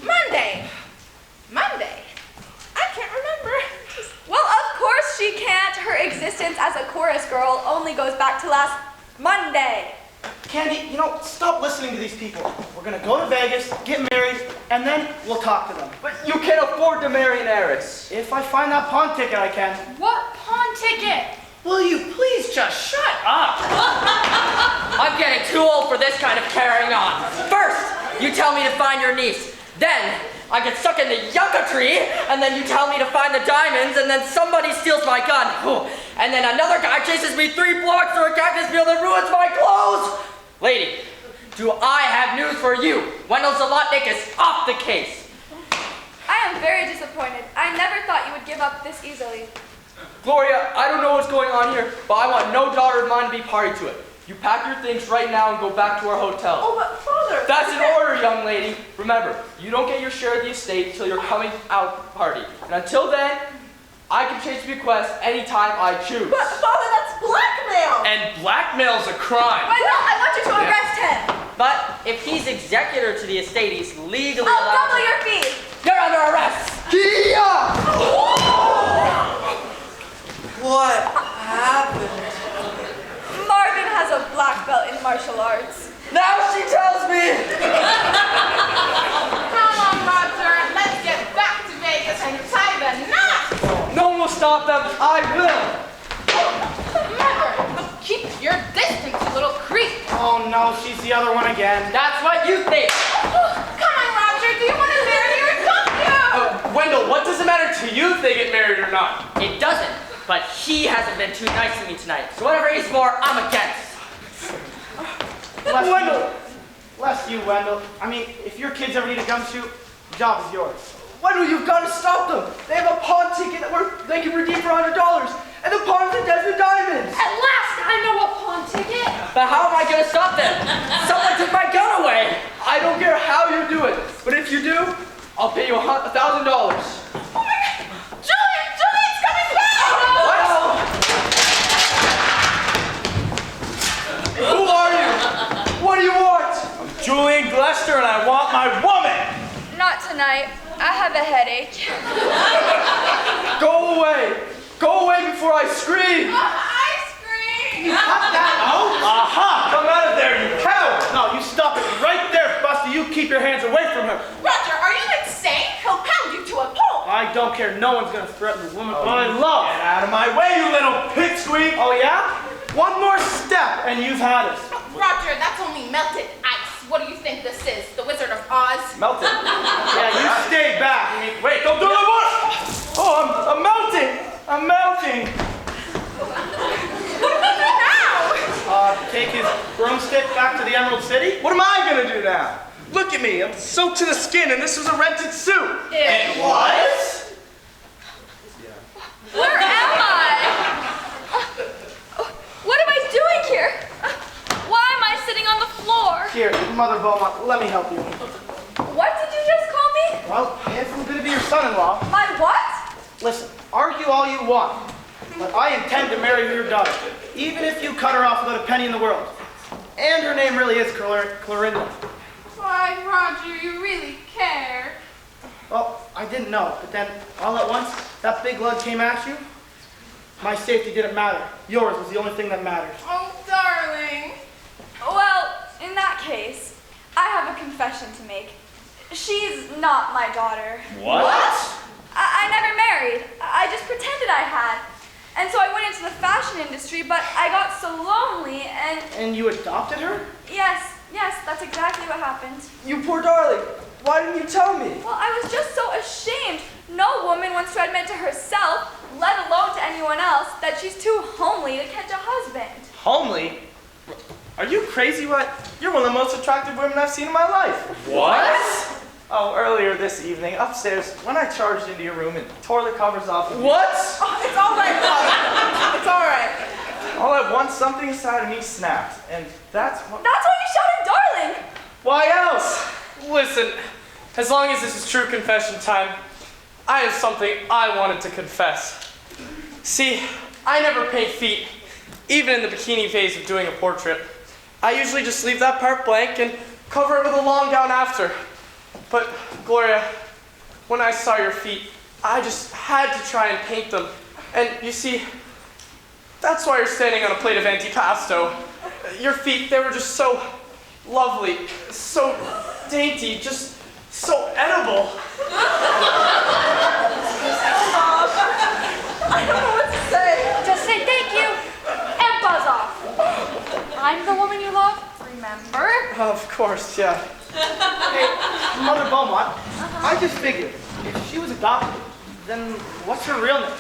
Monday. I can't remember. Well, of course she can't. Her existence as a chorus girl only goes back to last Monday. Candy, stop listening to these people. We're gonna go to Vegas, get married, and then we'll talk to them. But you can't afford to marry an heiress. If I find that pawn ticket, I can. What pawn ticket? Will you please just shut up? I'm getting too old for this kind of carrying on. First, you tell me to find your niece. Then, I get stuck in the yucca tree, and then you tell me to find the diamonds, and then somebody steals my gun. And then another guy chases me 3 blocks through a cactus field and ruins my clothes. Lady, do I have news for you? Wendell Zlotnick is off the case. I am very disappointed. I never thought you would give up this easily. Gloria, I don't know what's going on here, but I want no daughter of mine to be party to it. You pack your things right now and go back to our hotel. Oh, but Father. That's an order, young lady. Remember, you don't get your share of the estate till your coming out party. And until then, I can change the bequest anytime I choose. But Father, that's blackmail. And blackmail's a crime. Wendell, I want you to arrest him. But if he's executor to the estate, he's legally I'll allowed double to... your fee. You're under arrest! What happened? Marvin has a black belt in martial arts. Now she tells me! Come on, Roger. Let's get back to Vegas and tie the knot. No one will stop them. I will. Remember, keep your distance, you little creep. Oh no, she's the other one again. That's what you think! Come on, Roger. Do you want to marry or don't you? Wendell, what does it matter to you if they get married or not? It doesn't, but he hasn't been too nice to me tonight. So whatever he's for, I'm against. Bless you, Wendell. I mean, if your kids ever need a gumshoe, the job is yours. Wendell, you've got to stop them. They have a pawn ticket that they can redeem for $100, and the pawn's the Desmond Diamonds. At last I know a pawn ticket. But how am I gonna stop them? Someone took my gun away! I don't care how you do it, but if you do, I'll pay you $1,000. Julian's coming back! Who are you? What do you want? I'm Julian Glester and I want my woman! Not tonight. I have a headache. Go away. Go away before I scream. Ice cream! Cut that out! Aha! Come out of there, you coward! No, you stop it right there, Buster. You keep your hands away from her. Roger, are you insane? He'll pound you to a pulp. I don't care. No one's gonna threaten the woman I love. Get out of my way, you little pipsqueak! Oh yeah? One more step and you've had it. Roger, that's only melted ice. What do you think this is? The Wizard of Oz? Melted. Yeah, you stay back. I mean, Wait, don't do the work! oh, I'm melting. I'm melting. What do we do now? Take his broomstick back to the Emerald City. What am I gonna do now? Look at me, I'm soaked to the skin and this was a rented suit. It was? Where am I? What am I doing here? Why am I sitting on the floor? Here, Mother Beaumont, let me help you. What did you just call me? Well, if I'm gonna be your son-in-law, My what? listen, argue all you want, but I intend to marry your daughter, even if you cut her off without a penny in the world. And her name really is Clorinda. Why, Roger, you really care. Well, I didn't know, but then all at once, that big lug came at you. My safety didn't matter. Yours was the only thing that mattered. Oh, darling. Well, in that case, I have a confession to make. She's not my daughter. What? I never married. I just pretended I had. And so I went into the fashion industry, but I got so lonely and... And you adopted her? Yes, that's exactly what happened. You poor darling. Why didn't you tell me? Well, I was just so ashamed. No woman wants to admit to herself, let alone to anyone else, that she's too homely to catch a husband. Homely? Are you crazy? What? You're one of the most attractive women I've seen in my life. What? Oh, earlier this evening, upstairs, when I charged into your room and tore the covers off. What? Oh, it's all right, Bob. It's all right. All at once, something inside of me snapped, and that's what. That's why you shouted, darling! Why else? Listen, as long as this is true confession time, I have something I wanted to confess. See, I never paint feet, even in the bikini phase of doing a portrait. I usually just leave that part blank and cover it with a long gown after. But, Gloria, when I saw your feet, I just had to try and paint them. And you see, that's why you're standing on a plate of antipasto. Your feet, they were just so lovely, so dainty, just so edible. I don't know what to say. Just say thank you and buzz off. I'm the woman you love, remember? Of course, yeah. Hey, Mother Beaumont, I just figured, if she was adopted, then what's her real name?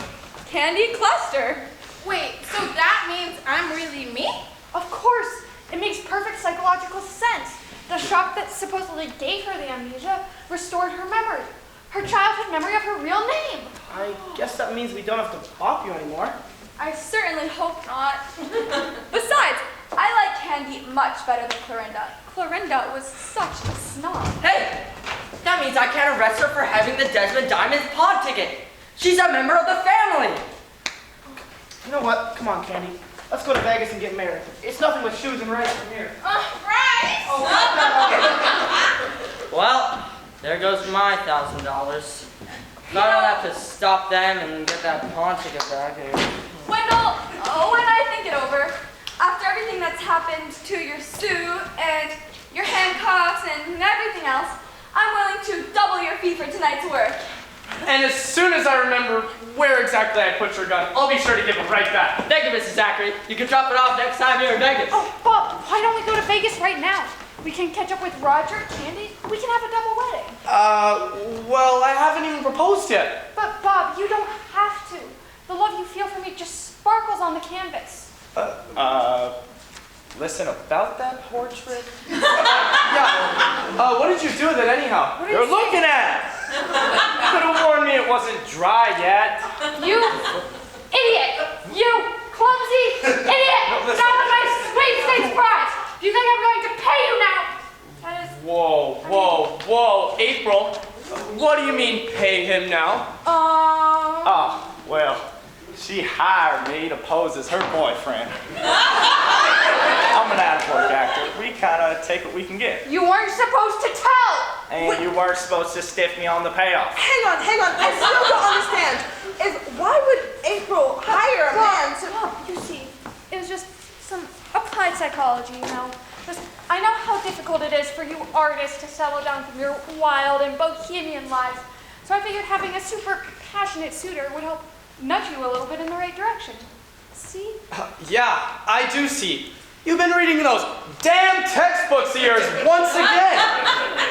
Candy Cluster. Wait, so that means I'm really me? Of course, it makes perfect psychological sense. The shock that supposedly gave her the amnesia restored her memory. Her childhood memory of her real name. I guess that means we don't have to pop you anymore. I certainly hope not. Besides, I like Candy much better than Clorinda. Clorinda was such a snob. Hey, that means I can't arrest her for having the Desmond Diamond pawn ticket. She's a member of the family. You know what? Come on, Candy. Let's go to Vegas and get married. It's nothing but shoes and rice from here. Right? Well, there goes my $1,000. Now I don't have to stop them and get that pawn ticket back. Wendell, when I think it over, after everything that's happened to your suit and your handcuffs and everything else, I'm willing to double your fee for tonight's work. And as soon as I remember where exactly I put your gun, I'll be sure to give it right back. Thank you, Mrs. Zachary. You can drop it off next time you're in Vegas. Oh, Bob, why don't we go to Vegas right now? We can catch up with Roger, Candy. We can have a double wedding. Well, I haven't even proposed yet. But Bob, you don't have to. The love you feel for me just sparkles on the canvas. Listen, about that portrait? What did you do with it anyhow? You're looking at it! Could have warned me it wasn't dry yet. You idiot! You clumsy idiot! That was my sweepstakes prize! Do you think I'm going to pay you now? That is... Whoa, April. What do you mean pay him now? Ah, well, she hired me to pose as her boyfriend. I'm an out-of-work actor. We kind of take what we can get. You weren't supposed to tell! And you weren't supposed to stiff me on the payoff. Hang on. I still don't understand. Why would April hire a man to... Bob, you see, it was just some applied psychology, you know. Just, I know how difficult it is for you artists to settle down from your wild and bohemian lives. So I figured having a super passionate suitor would help nudge you a little bit in the right direction. See? Yeah, I do see. You've been reading those damn textbooks of yours once again.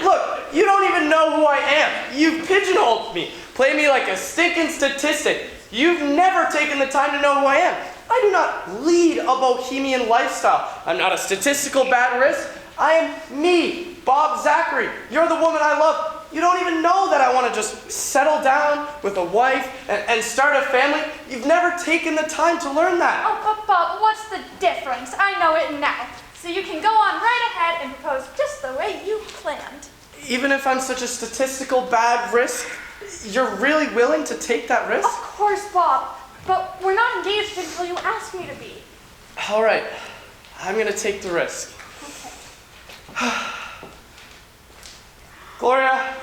Look, you don't even know who I am. You've pigeonholed me, played me like a stinking statistic. You've never taken the time to know who I am. I do not lead a bohemian lifestyle. I'm not a statistical bad risk. I am me, Bob Zachary. You're the woman I love. You don't even know that I want to just settle down with a wife and start a family. You've never taken the time to learn that. Oh, but Bob, what's the difference? I know it now. So you can go on right ahead and propose just the way you planned. Even if I'm such a statistical bad risk, you're really willing to take that risk? Of course, Bob. But we're not engaged until you ask me to be. All right. I'm going to take the risk. Gloria,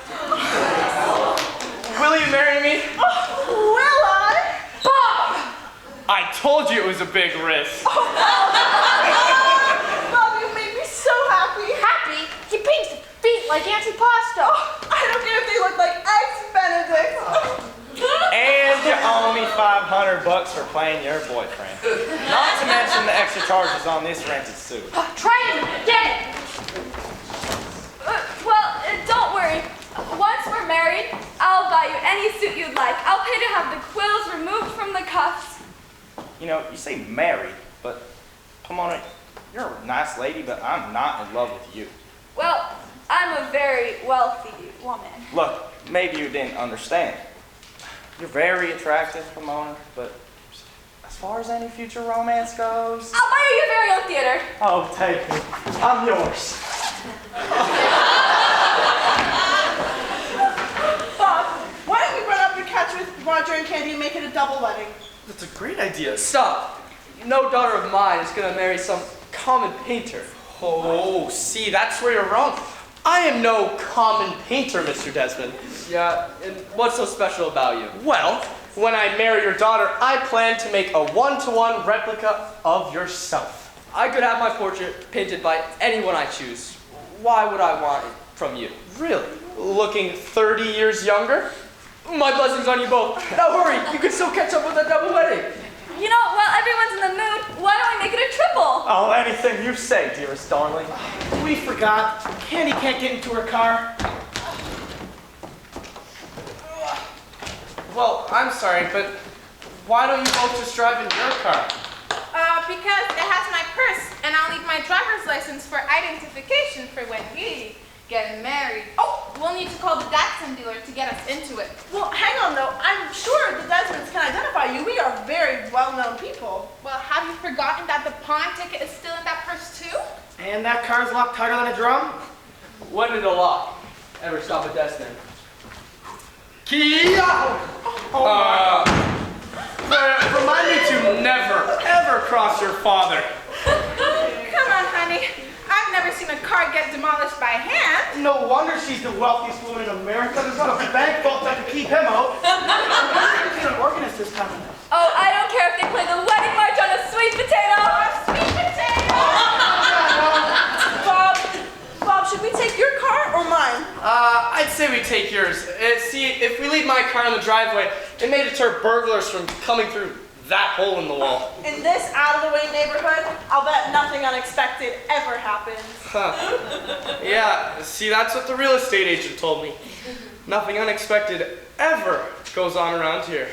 will you marry me? Will I? Bob! I told you it was a big risk. Bob, you made me so happy. Happy? He paints feet like antipasto. I don't care if they look like eggs Benedict. And you owe me $500 for playing your boyfriend. Not to mention the extra charges on this rented suit. Try and get it. Well, don't worry. Once we're married, married, I'll buy you any suit you'd like. I'll pay to have the quills removed from the cuffs. You know, you say married, but Pomona, you're a nice lady, but I'm not in love with you. Well, I'm a very wealthy woman. Look, maybe you didn't understand. You're very attractive, Pomona, but as far as any future romance goes... I'll buy you your very own theater. Oh, take it. I'm yours. Bob, why don't we run up and catch with Roger and Candy and make it a double wedding? That's a great idea. Stop. No daughter of mine is gonna marry some common painter. Oh, see, that's where you're wrong. I am no common painter, Mr. Desmond. Yeah, and what's so special about you? Well, when I marry your daughter, I plan to make a one-to-one replica of yourself. I could have my portrait painted by anyone I choose. Why would I want it from you? Really? Looking 30 years younger? My blessings on you both. Now hurry, you can still catch up with a double wedding. You know, while everyone's in the mood, why don't we make it a triple? Oh, anything you say, dearest darling. We forgot. Candy can't get into her car. Well, I'm sorry, but why don't you both just drive in your car? Because it has my purse, and I'll need my driver's license for identification for when we get married. Oh, we'll need to call the Datsun dealer to get us into it. Well, hang on though. I'm sure the Desmonds can identify you. We are very well-known people. Well, have you forgotten that the pawn ticket is still in that purse too? And that car's locked tighter than a drum? When did a lock ever stop a destiny? Kia! Remind me to never, ever cross your father. Come on, honey. I've never seen a car get demolished by hand. No wonder she's the wealthiest woman in America. There's not a bank vault that can keep him out. He's an organist this time. Oh, I don't care if they play the wedding march on a sweet potato. Sweet potato! Bob, should we take your car or mine? I'd say we take yours. See, if we leave my car in the driveway, it may deter burglars from coming through that hole in the wall. In this out-of-the-way neighborhood, I'll bet nothing unexpected ever happens. Huh. Yeah, see, that's what the real estate agent told me. Nothing unexpected ever goes on around here.